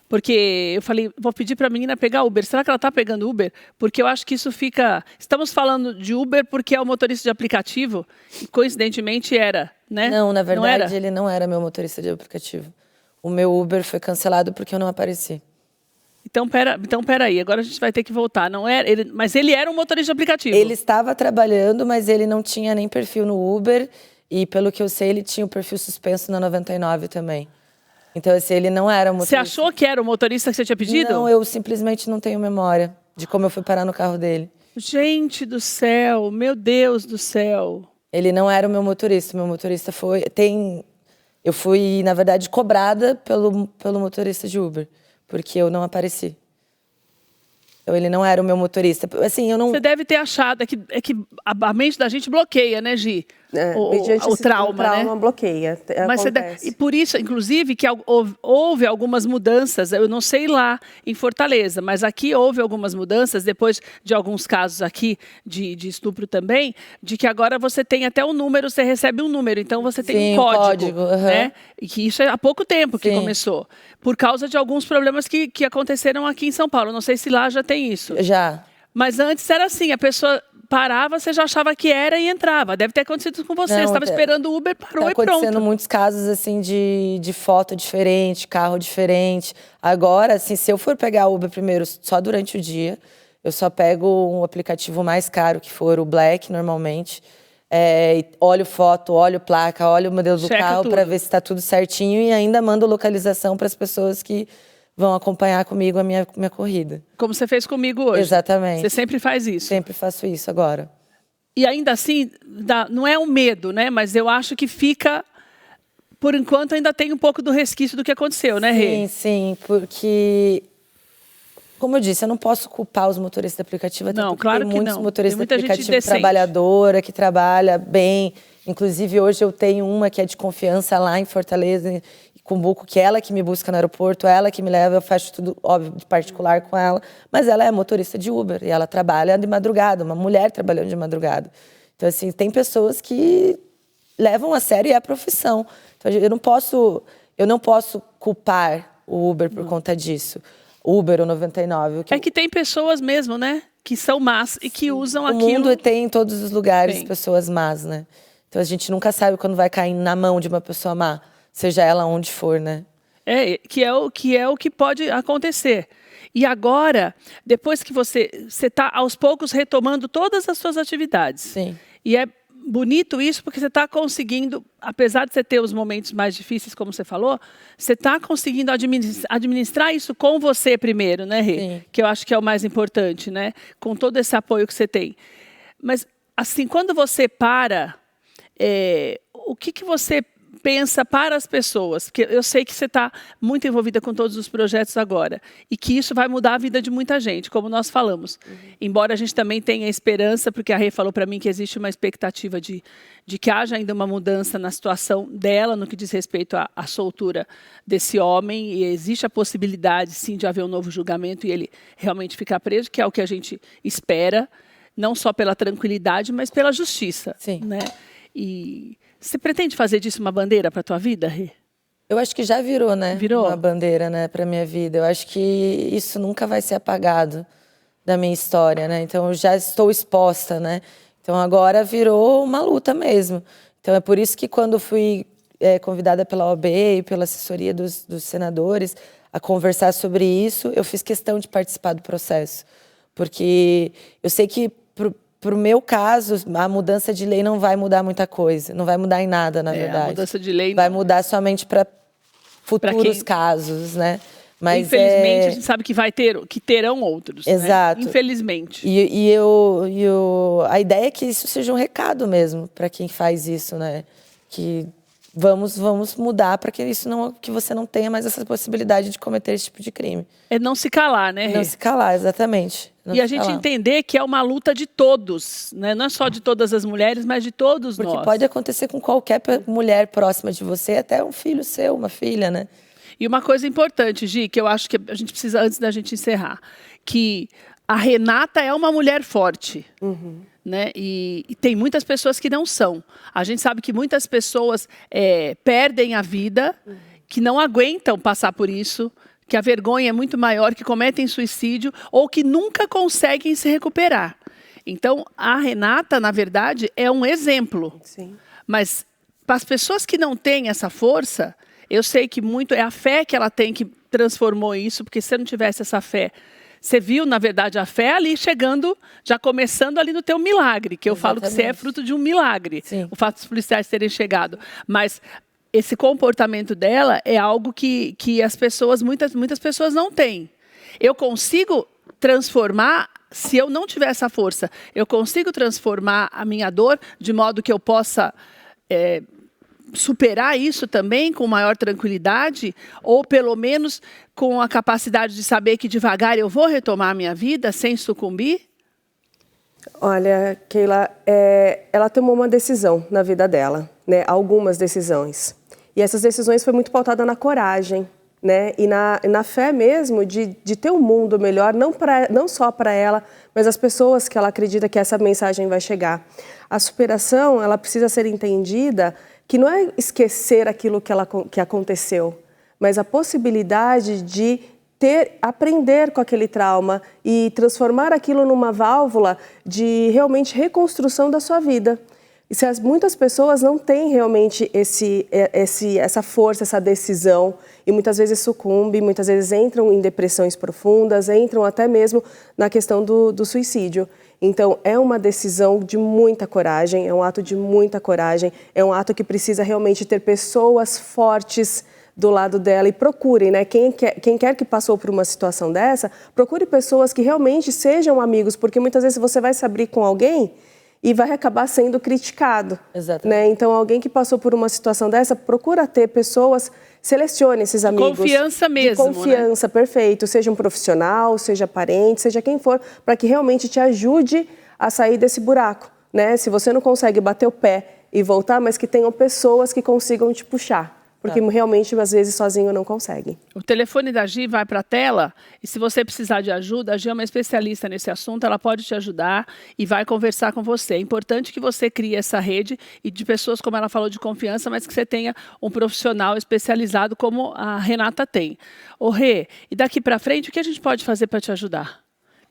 Porque eu falei, vou pedir para a menina pegar Uber. Será que ela está pegando Uber? Porque eu acho que isso fica... Estamos falando de Uber porque é o motorista de aplicativo. E coincidentemente era, né? Não, na verdade, ele não era meu motorista de aplicativo. O meu Uber foi cancelado porque eu não apareci. Então, peraí, agora a gente vai ter que voltar. Não era, mas ele era um motorista de aplicativo. Ele estava trabalhando, mas ele não tinha nem perfil no Uber. E pelo que eu sei, ele tinha o perfil suspenso na 99 também. Então, assim, ele não era motorista. Você achou que era o motorista que você tinha pedido? Não, eu simplesmente não tenho memória de como eu fui parar no carro dele. Gente do céu, meu Deus do céu. Ele não era o meu motorista. Meu motorista foi... Eu fui, na verdade, cobrada pelo motorista de Uber, porque eu não apareci. Então, ele não era o meu motorista. Assim, eu não... Você deve ter achado, é que a mente da gente bloqueia, né, Gi? O trauma, o trauma né? bloqueia. Mas e por isso, inclusive, que houve algumas mudanças, eu não sei lá em Fortaleza, mas aqui houve algumas mudanças, depois de alguns casos aqui de estupro também, de que agora você tem até um número, você recebe um número, então você tem um código, né? E que isso é há pouco tempo que começou, por causa de alguns problemas que aconteceram aqui em São Paulo. Não sei se lá já tem isso. Já. Mas antes era assim, a pessoa parava, você já achava que era e entrava. Deve ter acontecido com você. Você estava esperando o Uber, parou e pronto. Tá acontecendo muitos casos assim de foto diferente, carro diferente. Agora, assim, se eu for pegar o Uber primeiro só durante o dia, eu só pego um aplicativo mais caro, que for o Black, normalmente. Olho foto, olho placa, olho o modelo do carro para ver se está tudo certinho e ainda mando localização para as pessoas que vão acompanhar comigo a minha corrida. Como você fez comigo hoje. Exatamente. Você sempre faz isso. Sempre faço isso agora. E ainda assim, não é um medo, né? Mas eu acho que fica, por enquanto, ainda tem um pouco do resquício do que aconteceu, né, Rê? Sim, sim, porque, como eu disse, eu não posso culpar os motoristas de aplicativo, até porque claro tem muitos motoristas de aplicativo trabalhadora, que trabalha bem. Inclusive, hoje eu tenho uma que é de confiança lá em Fortaleza, Cumbuco, que é ela que me busca no aeroporto, ela que me leva, eu faço tudo, óbvio, de particular com ela, mas ela é motorista de Uber e ela trabalha de madrugada, uma mulher trabalhando de madrugada. Então, assim, tem pessoas que levam a sério a profissão. Então, eu não posso culpar o Uber por conta disso. Uber ou 99. É que tem pessoas mesmo, né, que são más e que usam aquilo. O mundo tem em todos os lugares pessoas más, né? Então, a gente nunca sabe quando vai cair na mão de uma pessoa má. Seja ela onde for, né? Que é o que pode acontecer. E agora, depois que você está aos poucos retomando todas as suas atividades. Sim. E é bonito isso porque você está conseguindo, apesar de você ter os momentos mais difíceis, como você falou, você está conseguindo administrar isso com você primeiro, né, Rê? Sim. Que eu acho que é o mais importante, né? Com todo esse apoio que você tem. Mas, assim, quando você para, o que você pensa para as pessoas? Porque eu sei que você está muito envolvida com todos os projetos agora e que isso vai mudar a vida de muita gente, como nós falamos. Embora a gente também tenha esperança, porque a Rê falou para mim que existe uma expectativa de que haja ainda uma mudança na situação dela, no que diz respeito à soltura desse homem, e existe a possibilidade, sim, de haver um novo julgamento e ele realmente ficar preso, que é o que a gente espera, não só pela tranquilidade, mas pela justiça. Sim. Né? E você pretende fazer disso uma bandeira para a tua vida, Rê? Eu acho que já virou, né? Virou? Uma bandeira, né, para minha vida. Eu acho que isso nunca vai ser apagado da minha história, né? Então, eu já estou exposta, né? Então, agora virou uma luta mesmo. Então, é por isso que quando fui convidada pela OAB e pela assessoria dos senadores a conversar sobre isso, eu fiz questão de participar do processo. Porque eu sei que para o meu caso, a mudança de lei não vai mudar muita coisa. Não vai mudar em nada, na verdade. A mudança de lei vai mudar somente para futuros casos, né? Mas infelizmente, a gente sabe que terão outros. Exato. Né? Infelizmente. A ideia é que isso seja um recado mesmo para quem faz isso, né? Que vamos mudar para que você não tenha mais essa possibilidade de cometer esse tipo de crime. É não se calar, né, Rê? Não se calar, exatamente. E a gente entender que é uma luta de todos, né? Não é só de todas as mulheres, mas de todos nós. Porque pode acontecer com qualquer mulher próxima de você, até um filho seu, uma filha, né? E uma coisa importante, Gi, que eu acho que a gente precisa, antes da gente encerrar, que a Renata é uma mulher forte. Né? E tem muitas pessoas que não são. A gente sabe que muitas pessoas perdem a vida, que não aguentam passar por isso, que a vergonha é muito maior, que cometem suicídio ou que nunca conseguem se recuperar. Então, a Renata, na verdade, é um exemplo. Sim. Mas para as pessoas que não têm essa força, Eu sei que muito é a fé que ela tem que transformou isso, porque se você não tivesse essa fé, você viu, na verdade, a fé ali chegando, já começando ali no teu milagre, que eu falo que você é fruto de um milagre, Sim. o fato dos policiais terem chegado. Mas esse comportamento dela é algo que as pessoas, muitas pessoas não têm. Eu consigo transformar, se eu não tiver essa força, eu consigo transformar a minha dor de modo que eu possa superar isso também com maior tranquilidade, ou pelo menos com a capacidade de saber que devagar eu vou retomar a minha vida sem sucumbir? Olha, Keila, ela tomou uma decisão na vida dela, né? Algumas decisões. E essas decisões foi muito pautada na coragem, né? E na fé mesmo de ter um mundo melhor, não só para ela, mas as pessoas que ela acredita que essa mensagem vai chegar. A superação, ela precisa ser entendida que não é esquecer aquilo que aconteceu, mas a possibilidade de aprender com aquele trauma e transformar aquilo numa válvula de realmente reconstrução da sua vida. E muitas pessoas não têm realmente essa força, essa decisão, e muitas vezes sucumbem, muitas vezes entram em depressões profundas, entram até mesmo na questão do suicídio. Então, é uma decisão de muita coragem, é um ato de muita coragem, é um ato que precisa realmente ter pessoas fortes do lado dela, e procurem, né? Quem quer que passou por uma situação dessa, procure pessoas que realmente sejam amigos, porque muitas vezes você vai se abrir com alguém e vai acabar sendo criticado. Exatamente. Né? Então, alguém que passou por uma situação dessa, procura ter pessoas, selecione esses amigos. Confiança mesmo, de confiança, né? Perfeito. Seja um profissional, seja parente, seja quem for, para que realmente te ajude a sair desse buraco. Né? Se você não consegue bater o pé e voltar, mas que tenham pessoas que consigam te puxar. Porque realmente, às vezes, sozinho não consegue. O telefone da Gi vai para a tela, e se você precisar de ajuda, a Gi é uma especialista nesse assunto, ela pode te ajudar e vai conversar com você. É importante que você crie essa rede e de pessoas, como ela falou, de confiança, mas que você tenha um profissional especializado como a Renata tem. Ô Rê, e daqui para frente, o que a gente pode fazer para te ajudar?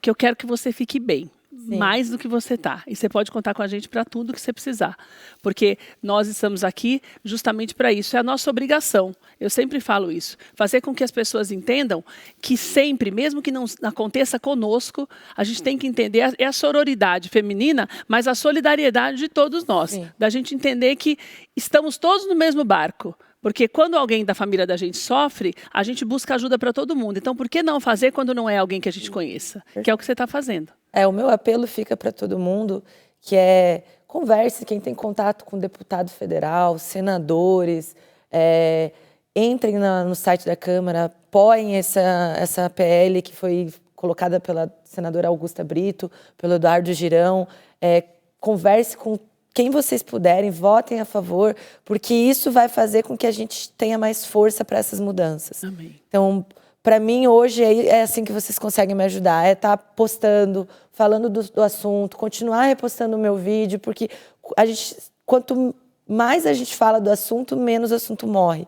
Que eu quero que você fique bem. Sim. Mais do que você está. E você pode contar com a gente para tudo que você precisar. Porque nós estamos aqui justamente para isso. É a nossa obrigação. Eu sempre falo isso. Fazer com que as pessoas entendam que sempre, mesmo que não aconteça conosco, a gente tem que entender, é a sororidade feminina, mas a solidariedade de todos nós. Sim. Da gente entender que estamos todos no mesmo barco. Porque quando alguém da família da gente sofre, a gente busca ajuda para todo mundo. Então, por que não fazer quando não é alguém que a gente conheça? Que é o que você está fazendo. O meu apelo fica para todo mundo, que é converse, quem tem contato com deputado federal, senadores, entrem no site da Câmara, apoiem essa PL que foi colocada pela senadora Augusta Brito, pelo Eduardo Girão, converse com quem vocês puderem, votem a favor, porque isso vai fazer com que a gente tenha mais força para essas mudanças. Amém. Então, para mim, hoje, é assim que vocês conseguem me ajudar. É estar postando, falando do assunto, continuar repostando o meu vídeo, porque quanto mais a gente fala do assunto, menos o assunto morre.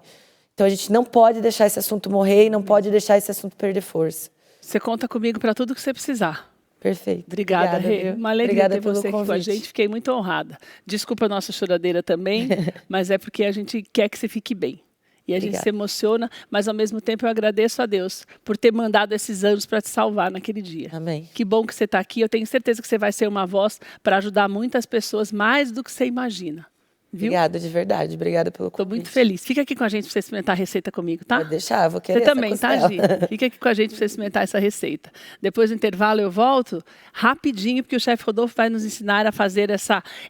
Então, a gente não pode deixar esse assunto morrer e não pode deixar esse assunto perder força. Você conta comigo para tudo que você precisar. Perfeito. Obrigada, Rê. Uma alegria ter você aqui com a gente. Fiquei muito honrada. Desculpa a nossa choradeira também, mas é porque a gente quer que você fique bem. E a gente se emociona, mas ao mesmo tempo eu agradeço a Deus por ter mandado esses anjos para te salvar naquele dia. Amém. Que bom que você está aqui. Eu tenho certeza que você vai ser uma voz para ajudar muitas pessoas mais do que você imagina. Viu? Obrigada, de verdade. Obrigada pelo convite. Estou muito feliz. Fica aqui com a gente para você experimentar a receita comigo, tá? Pode deixar, vou querer você também, tá, Gi? Fica aqui com a gente para você experimentar essa receita. Depois do intervalo eu volto rapidinho, porque o chefe Rodolfo vai nos ensinar a fazer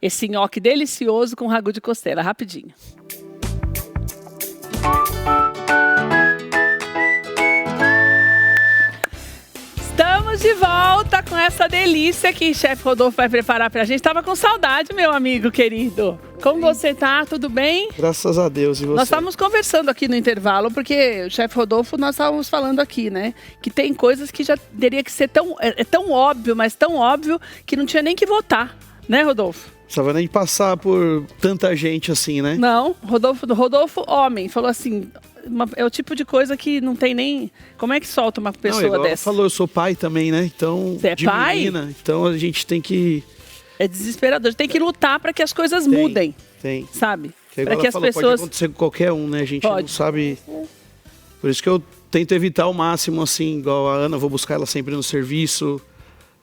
esse nhoque delicioso com ragu de costela. Rapidinho. Estamos de volta com essa delícia que o chefe Rodolfo vai preparar pra gente. Tava com saudade, meu amigo querido. Como você tá? Tudo bem? Graças a Deus, e você? Nós estávamos conversando aqui no intervalo, porque o chefe Rodolfo, nós estávamos falando aqui, né? Que tem coisas que já teria que ser tão óbvio, mas tão óbvio, que não tinha nem que votar. Né, Rodolfo? Não precisava nem passar por tanta gente assim, né? Não, Rodolfo homem, falou assim... é o tipo de coisa que não tem nem... Como é que solta uma pessoa dessa? Falou, eu sou pai também, né? Então, você é pai? Menina, então a gente tem que... É desesperador. Tem que lutar para que as coisas mudem. Tem. Sabe? Que igual que ela as falou, pessoas... pode acontecer com qualquer um, né? A gente não sabe. Por isso que eu tento evitar ao máximo, assim, igual a Ana, vou buscar ela sempre no serviço.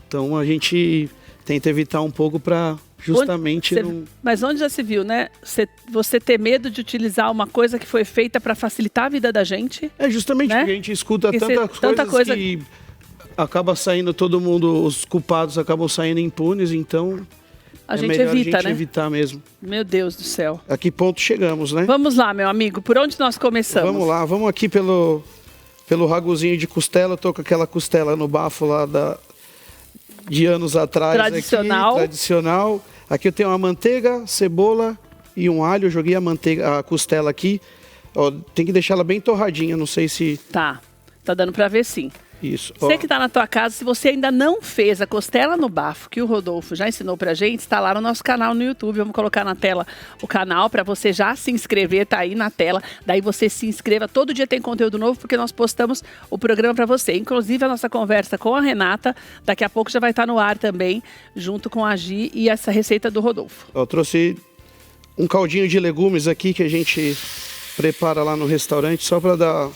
Então a gente tenta evitar um pouco para justamente não... Mas onde já se viu, né? Você ter medo de utilizar uma coisa que foi feita para facilitar a vida da gente. É justamente, né? porque a gente escuta Porque tanta coisa que acaba saindo todo mundo, os culpados acabam saindo impunes, então a gente melhor evita, a gente né? evitar mesmo. Meu Deus do céu. A que ponto chegamos, né? Vamos lá, meu amigo, por onde nós começamos? Vamos lá, vamos aqui pelo raguzinho de costela. Eu tô com aquela costela no bafo lá de anos atrás. Tradicional. Tradicional. Aqui eu tenho uma manteiga, cebola e um alho. Eu joguei a costela aqui. Ó, tem que deixar ela bem torradinha, não sei se... Tá dando pra ver sim. Isso. Você que tá na tua casa, se você ainda não fez a costela no bafo, que o Rodolfo já ensinou pra gente, está lá no nosso canal no YouTube. Vamos colocar na tela o canal para você já se inscrever, tá aí na tela. Daí você se inscreva, todo dia tem conteúdo novo, porque nós postamos o programa para você. Inclusive a nossa conversa com a Renata, daqui a pouco já vai estar no ar também, junto com a Gi e essa receita do Rodolfo. Eu trouxe um caldinho de legumes aqui que a gente prepara lá no restaurante, só para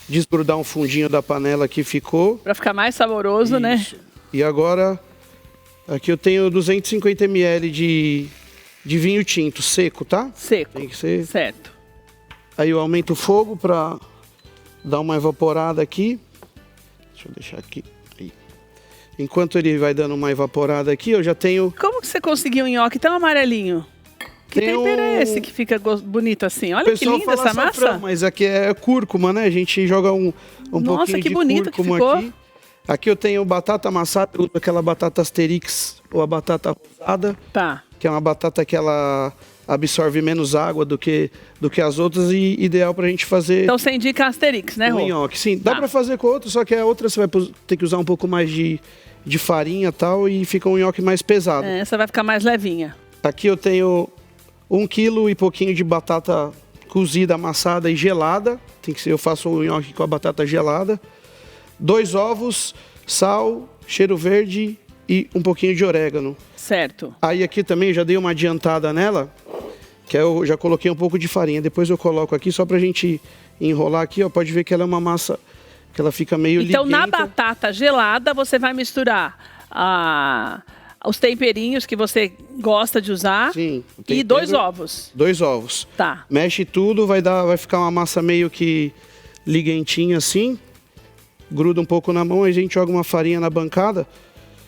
desgrudar um fundinho da panela que ficou. Para ficar mais saboroso, Isso. né? E agora, aqui eu tenho 250 ml de vinho tinto seco, tá? Seco. Tem que ser. Certo. Aí eu aumento o fogo para dar uma evaporada aqui. Deixa eu deixar aqui. Aí. Enquanto ele vai dando uma evaporada aqui, eu já tenho... Como que você conseguiu um nhoque tão amarelinho? Que tempero é esse que fica bonito assim? Olha que linda essa massa. Safrão, mas aqui é cúrcuma, né? A gente joga um pouquinho de bonito que ficou. aqui. Aqui eu tenho batata amassada, eu uso aquela batata Asterix ou a batata rosada. Tá. Que é uma batata que ela absorve menos água do que as outras e ideal pra gente fazer... Então você indica Asterix, né, Rô? Nhoque, sim. Dá pra fazer com outra, só que a outra você vai ter que usar um pouco mais de farinha e tal e fica um nhoque mais pesado. Essa vai ficar mais levinha. Aqui eu tenho 1 quilo e pouquinho de batata cozida, amassada e gelada. Tem que ser, eu faço o nhoque com a batata gelada. 2 ovos, sal, cheiro verde e um pouquinho de orégano. Certo. Aí aqui também já dei uma adiantada nela, que eu já coloquei um pouco de farinha. Depois eu coloco aqui só pra gente enrolar aqui, ó. Pode ver que ela é uma massa que ela fica meio Então liguenta. na batata gelada você vai misturar os temperinhos que você gosta de usar. Sim, e 2 ovos. 2 ovos. Tá. Mexe tudo, vai ficar uma massa meio que liguentinha assim. Gruda um pouco na mão, aí a gente joga uma farinha na bancada.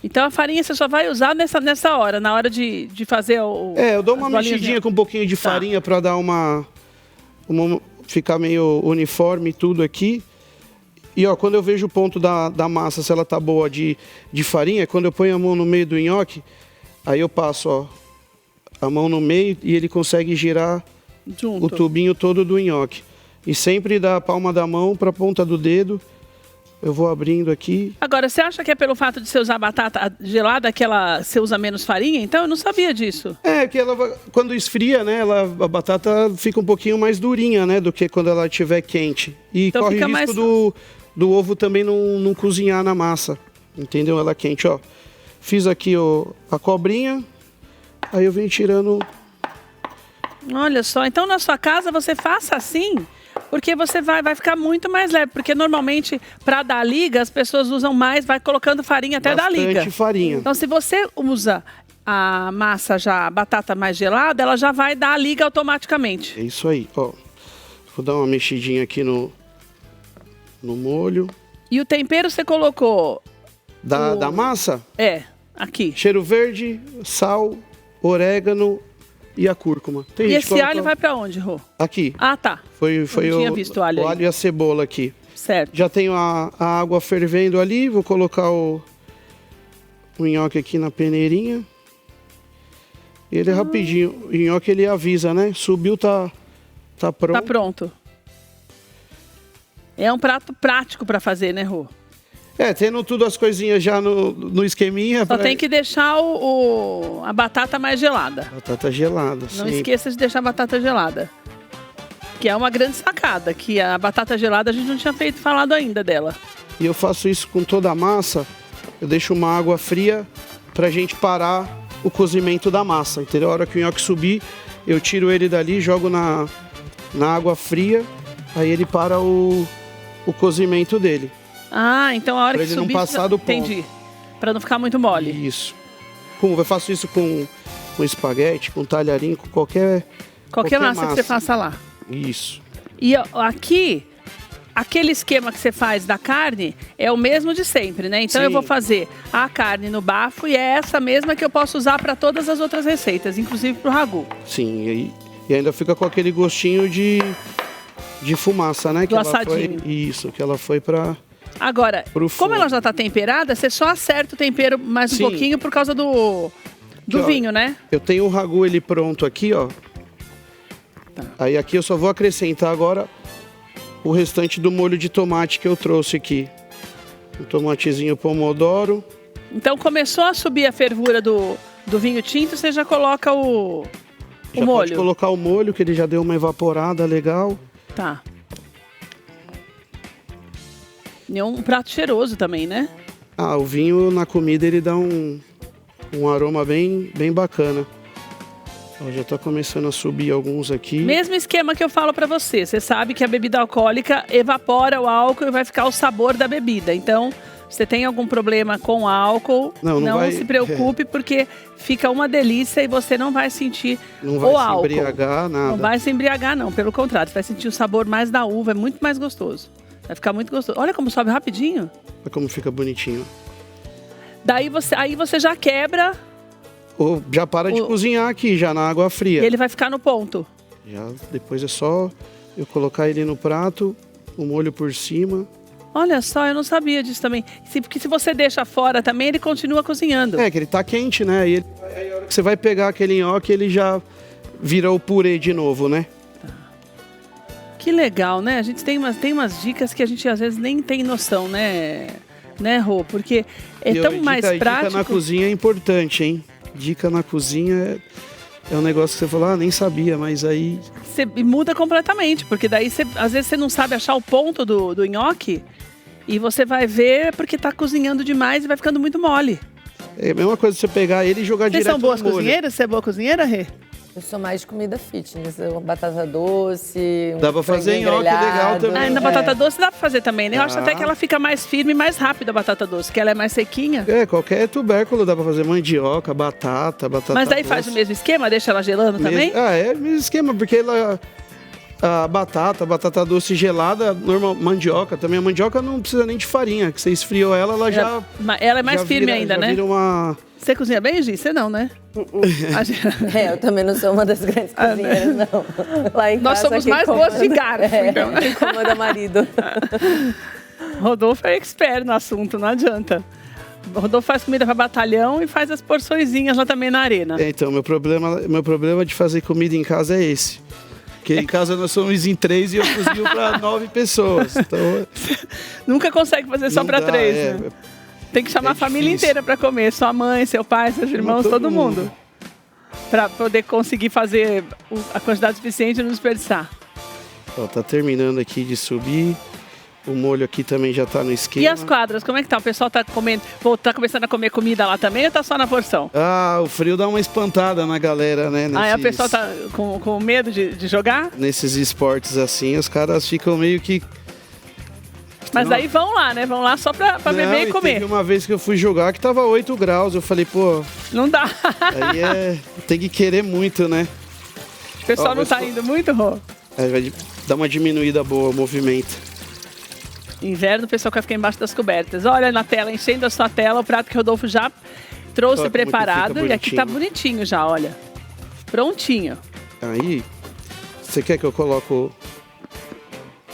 Então a farinha você só vai usar nessa hora, na hora de fazer eu dou uma mexidinha com um pouquinho de farinha para dar ficar meio uniforme tudo aqui. E ó, quando eu vejo o ponto da massa, se ela tá boa de farinha, quando eu ponho a mão no meio do nhoque, aí eu passo, ó, a mão no meio e ele consegue girar junto. O tubinho todo do nhoque. E sempre da palma da mão para a ponta do dedo, eu vou abrindo aqui. Agora, você acha que é pelo fato de você usar batata gelada que você usa menos farinha? Então, eu não sabia disso. É, que quando esfria, né, a batata fica um pouquinho mais durinha, né, do que quando ela estiver quente. E então corre o risco do ovo também não cozinhar na massa, entendeu? Ela quente, ó. Fiz aqui a cobrinha, aí eu venho tirando... Olha só, então na sua casa você faça assim, porque você vai ficar muito mais leve. Porque normalmente, para dar liga, as pessoas usam mais, vai colocando farinha até dar liga. Bastante farinha. Então se você usa a massa já, a batata mais gelada, ela já vai dar a liga automaticamente. É isso aí, ó. Vou dar uma mexidinha aqui no molho. E o tempero você colocou? Da massa? É, aqui. Cheiro verde, sal, orégano e a cúrcuma. E esse alho vai pra onde, Rô? Aqui. Ah, tá. Foi tinha visto o alho aí. alho e a cebola aqui. Certo. Já tenho a água fervendo ali, vou colocar o nhoque aqui na peneirinha. Ele é rapidinho. O nhoque ele avisa, né? Subiu, tá pronto. Tá pronto. É um prato prático para fazer, né, Rô? Tendo tudo as coisinhas já no esqueminha. Só tem que deixar a batata mais gelada. Batata gelada, Não esqueça de deixar a batata gelada. Que é uma grande sacada, que a batata gelada a gente não tinha falado ainda dela. E eu faço isso com toda a massa. Eu deixo uma água fria pra gente parar o cozimento da massa, entendeu? A hora que o nhoque subir, eu tiro ele dali, jogo na água fria, aí ele para o cozimento dele. Ah, então a hora pra que ele subir... não passar do ponto. Entendi. Pra não ficar muito mole. Isso. Eu faço isso com espaguete, com talharim, com qualquer massa que você faça lá. Isso. E aqui, aquele esquema que você faz da carne é o mesmo de sempre, né? Então Sim. eu vou fazer a carne no bafo e é essa mesma que eu posso usar para todas as outras receitas, inclusive pro ragu. Sim, e ainda fica com aquele gostinho de fumaça, né? Do assadinho. Isso, que ela foi para... Agora, como ela já está temperada, você só acerta o tempero mais um pouquinho por causa do vinho, né? Eu tenho o ragu ele pronto aqui, ó. Tá. Aí aqui eu só vou acrescentar agora o restante do molho de tomate que eu trouxe aqui. Um tomatezinho pomodoro. Então começou a subir a fervura do vinho tinto, você já coloca o molho. Pode colocar o molho, que ele já deu uma evaporada legal. Tá. E é um prato cheiroso também, né? Ah, o vinho na comida ele dá um aroma bem bacana. Ó, já tá começando a subir alguns aqui. Mesmo esquema que eu falo pra você. Você sabe que a bebida alcoólica evapora o álcool e vai ficar o sabor da bebida. Então, você tem algum problema com álcool, não se preocupe, porque fica uma delícia e você não vai sentir o álcool. Não vai se embriagar, nada. Não vai se embriagar, não. Pelo contrário, você vai sentir o sabor mais da uva. É muito mais gostoso. Vai ficar muito gostoso. Olha como sobe rapidinho. Olha como fica bonitinho. Daí aí você já quebra... Ou já para de cozinhar aqui, já na água fria. E ele vai ficar no ponto. Já, depois é só eu colocar ele no prato, o molho por cima. Olha só, eu não sabia disso também. Porque se você deixa fora também, ele continua cozinhando. É, que ele tá quente, né? E aí a hora que você vai pegar aquele nhoque, ele já vira o purê de novo, né? Que legal, né? A gente tem umas dicas que a gente às vezes nem tem noção, né, Rô? Porque é tão mais prático. Dica na cozinha é importante, hein? Dica na cozinha é um negócio que você falou, nem sabia, mas aí... Você muda completamente, porque daí às vezes você não sabe achar o ponto do nhoque e você vai ver porque tá cozinhando demais e vai ficando muito mole. É a mesma coisa você pegar ele e jogar direto no molho. Vocês são boas cozinheiras? Você é boa cozinheira, Rê? Eu sou mais de comida fitness, batata doce, dá pra fazer nhoque legal também. Na batata doce dá pra fazer também, né? Eu acho até que ela fica mais firme e mais rápida a batata doce, que ela é mais sequinha. É, qualquer tubérculo dá pra fazer mandioca, batata Mas daí doce. faz o mesmo esquema? Deixa ela gelando também? É o mesmo esquema, porque a batata doce gelada, normal, mandioca também. A mandioca não precisa nem de farinha, que você esfriou ela já... Ela é mais firme ainda, né? Vira uma... Você cozinha bem, Gi? Você não, né? Eu também não sou uma das grandes cozinheiras, não. Lá em Nós casa, somos mais boas de garfo, então. Quem comanda marido. Rodolfo é expert no assunto, não adianta. Rodolfo faz comida para batalhão e faz as porçõezinhas lá também na arena. Então, meu problema de fazer comida em casa é esse. Porque em casa nós somos em 3 e eu cozinho para 9 pessoas. Então, nunca consegue fazer só para 3, né? Tem que chamar a família inteira para comer. Sua mãe, seu pai, seus irmãos, todo mundo. Para poder conseguir fazer a quantidade suficiente e não desperdiçar. Ó, tá terminando aqui de subir. O molho aqui também já tá no esquema. E as quadras, como é que tá? O pessoal tá comendo, tá começando a comer comida lá também ou tá só na porção? Ah, o frio dá uma espantada na galera, né? Aí o pessoal tá com medo de jogar? Nesses esportes assim, os caras ficam meio que... Mas aí vão lá, né? Vão lá só pra beber e comer. Teve uma vez que eu fui jogar que tava 8 graus. Eu falei, pô... Não dá. Aí tem que querer muito, né? O pessoal não tá indo muito, Rô? Aí vai dar uma diminuída boa o movimento. Inverno, o pessoal quer ficar embaixo das cobertas. Olha na tela, enchendo a sua tela, o prato que o Rodolfo já trouxe preparado. E aqui tá bonitinho já, olha. Prontinho. Aí, você quer que eu coloque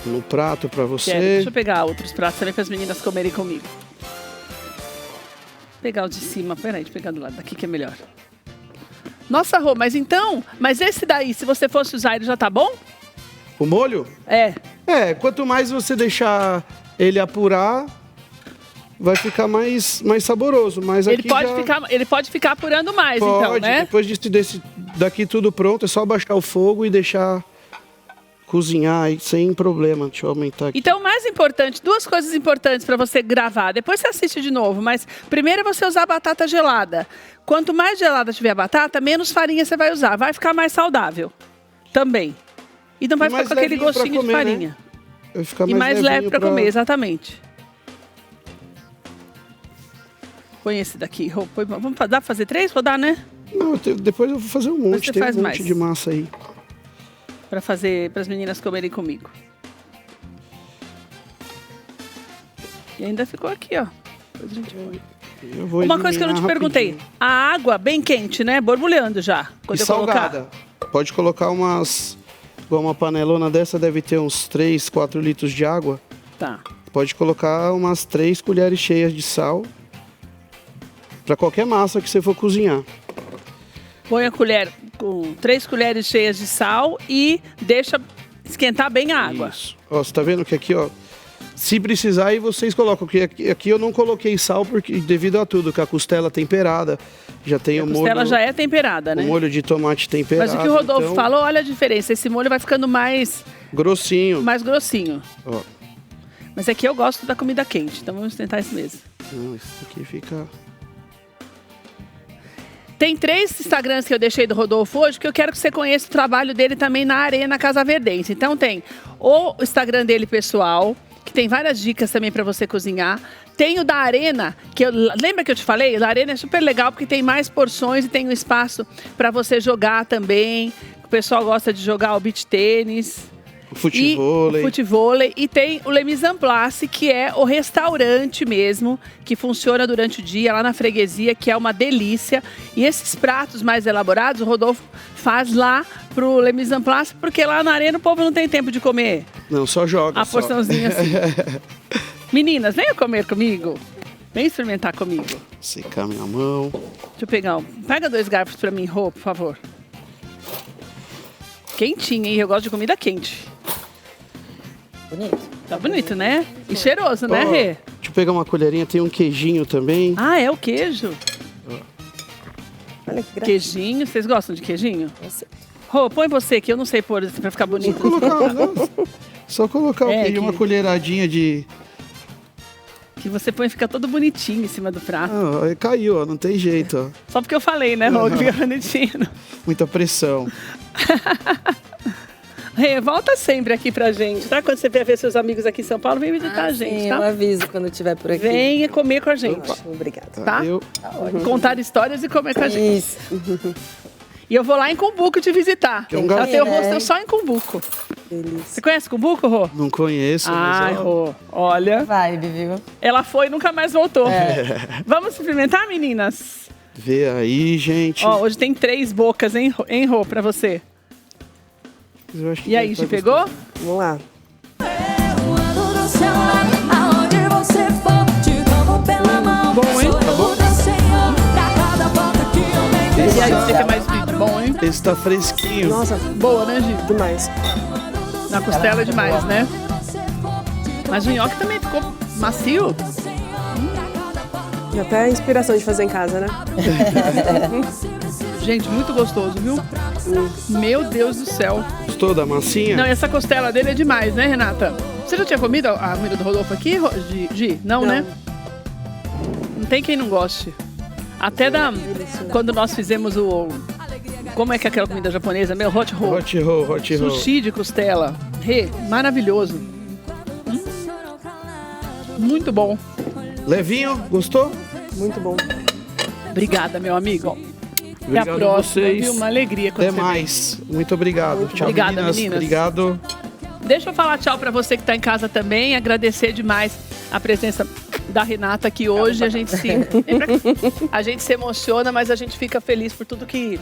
no prato pra você? Quero. Deixa eu pegar outros pratos também para as meninas comerem comigo. Vou pegar o de cima. Peraí, deixa eu pegar do lado daqui que é melhor. Nossa, Rô, mas esse daí, se você fosse usar, ele já tá bom? O molho? É. Quanto mais você deixar ele apurar, vai ficar mais saboroso. Mas ele pode ficar apurando mais, então, né? Depois daqui tudo pronto, é só baixar o fogo e deixar cozinhar sem problema. Deixa eu aumentar aqui. Então, o mais importante, 2 coisas importantes para você gravar. Depois você assiste de novo, mas primeiro é você usar a batata gelada. Quanto mais gelada tiver a batata, menos farinha você vai usar. Vai ficar mais saudável também. E não vai ficar com aquele gostinho comer, de farinha. Né? Vai ficar e mais leve para comer, exatamente. Põe esse daqui. Vamos dar para fazer 3? Vou dar, né? Não, depois eu vou fazer um monte. Tem um monte de massa aí. Para fazer, para as meninas comerem comigo. E ainda ficou aqui, ó. Depois a gente põe. Uma coisa que eu não te perguntei. A água bem quente, né? Borbulhando já. Quando e salgada. Pode colocar uma panelona dessa, deve ter uns 3, 4 litros de água. Tá. Pode colocar umas 3 colheres cheias de sal. Para qualquer massa que você for cozinhar. Põe a colher com 3 colheres cheias de sal e deixa esquentar bem a água. Isso. Ó, você tá vendo que aqui, ó, se precisar aí vocês colocam, porque aqui eu não coloquei sal porque devido a tudo, que a costela temperada já tem o molho. A costela já é temperada, né? O molho de tomate temperado. Mas o que o Rodolfo falou, olha a diferença, esse molho vai ficando mais grossinho. Mais grossinho. Ó. Mas aqui eu gosto da comida quente, então vamos tentar esse mesmo. Não, esse aqui fica... Tem 3 Instagrams que eu deixei do Rodolfo hoje, que eu quero que você conheça o trabalho dele também na Arena Casa Verdense. Então tem o Instagram dele pessoal, que tem várias dicas também para você cozinhar. Tem o da Arena, lembra que eu te falei? O da Arena é super legal porque tem mais porções e tem um espaço para você jogar também. O pessoal gosta de jogar o beach tênis. O futevôlei. E tem o Le Mise en Place, que é o restaurante mesmo, que funciona durante o dia lá na freguesia, que é uma delícia. E esses pratos mais elaborados, o Rodolfo faz lá pro Le Mise en Place, porque lá na Arena o povo não tem tempo de comer. Não, só joga. A porçãozinha assim. Meninas, venham comer comigo. Vem experimentar comigo. Secar minha mão. Deixa eu pegar Pega 2 garfos pra mim, Rô, por favor. Quentinho, hein? Eu gosto de comida quente. Bonito. Tá bonito, né? E cheiroso, né, Rê? Deixa eu pegar uma colherinha, tem um queijinho também. Ah, é o queijo? Olha que queijinho, vocês gostam de queijinho? Rô, põe você, que eu não sei pôr assim pra ficar bonito. Só colocar o queijo, uma colheradinha de... Que você põe e fica todo bonitinho em cima do prato. Ah, caiu, ó, não tem jeito, ó. Só porque eu falei, né, Rô, que fica bonitinho. Muita pressão. Rê, volta sempre aqui pra gente, tá? Quando você vier ver seus amigos aqui em São Paulo, vem visitar a gente, sim, tá? Eu aviso quando estiver por aqui. Venha comer com a gente. Obrigada. Tá? Contar histórias e comer com a gente. Isso. E eu vou lá em Cumbuco te visitar. Ela tem o rosto só em Cumbuco. Delícia. Você conhece Cumbuco, Rô? Não conheço. Ai, Rô, olha. Vibe, viu? Ela foi e nunca mais voltou. Vamos experimentar, meninas? Vê aí, gente. Ó, hoje tem 3 bocas, hein, Rô, pra você. E aí, te pegou? Vamos lá. Bom, hein? Tá bom? E aí, você quer mais vídeo? Bom, hein? Esse tá fresquinho. Nossa, boa, né, Gi? Demais. Na costela é demais, né? Mas o nhoque também ficou macio. E até a inspiração de fazer em casa, né? Gente, muito gostoso, viu? Meu Deus do céu. Gostou da massinha? Não, essa costela dele é demais, né, Renata? Você já tinha comido a comida do Rodolfo aqui, Gi? Não, né? Não tem quem não goste. Até quando nós fizemos o... Como é que é aquela comida japonesa? Meu, hot roll. Hot roll. Sushi de costela. Maravilhoso. Muito bom. Levinho, gostou? Muito bom. Obrigada, meu amigo. Obrigado Até a próxima, vocês. viu? Uma alegria. Até mais. Muito obrigado. Tchau, obrigada, meninas. Obrigado. Deixa eu falar tchau pra você que tá em casa também. Agradecer demais a presença da Renata aqui hoje. A gente se emociona, mas a gente fica feliz por tudo que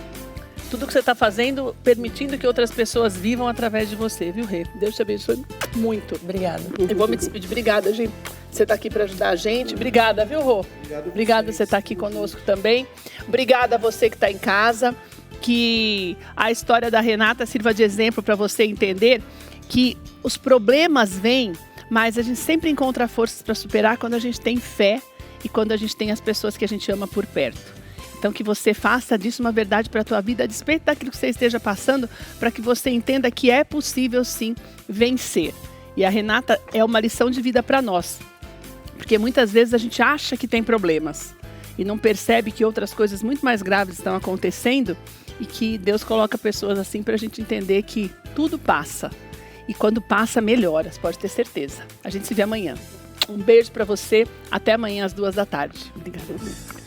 você está fazendo, permitindo que outras pessoas vivam através de você, viu, Rê? Deus te abençoe muito. Obrigada. Eu vou me despedir. Obrigada, gente. Você está aqui para ajudar a gente. Obrigada, viu, Rô? Obrigada você estar aqui conosco também. Obrigada a você que está em casa. Que a história da Renata sirva de exemplo para você entender que os problemas vêm, mas a gente sempre encontra forças para superar quando a gente tem fé e quando a gente tem as pessoas que a gente ama por perto. Então que você faça disso uma verdade para a tua vida, a despeito daquilo que você esteja passando, para que você entenda que é possível sim vencer. E a Renata é uma lição de vida para nós, porque muitas vezes a gente acha que tem problemas e não percebe que outras coisas muito mais graves estão acontecendo e que Deus coloca pessoas assim para a gente entender que tudo passa. E quando passa, melhora, pode ter certeza. A gente se vê amanhã. Um beijo para você, até amanhã às 2 da tarde. Obrigada.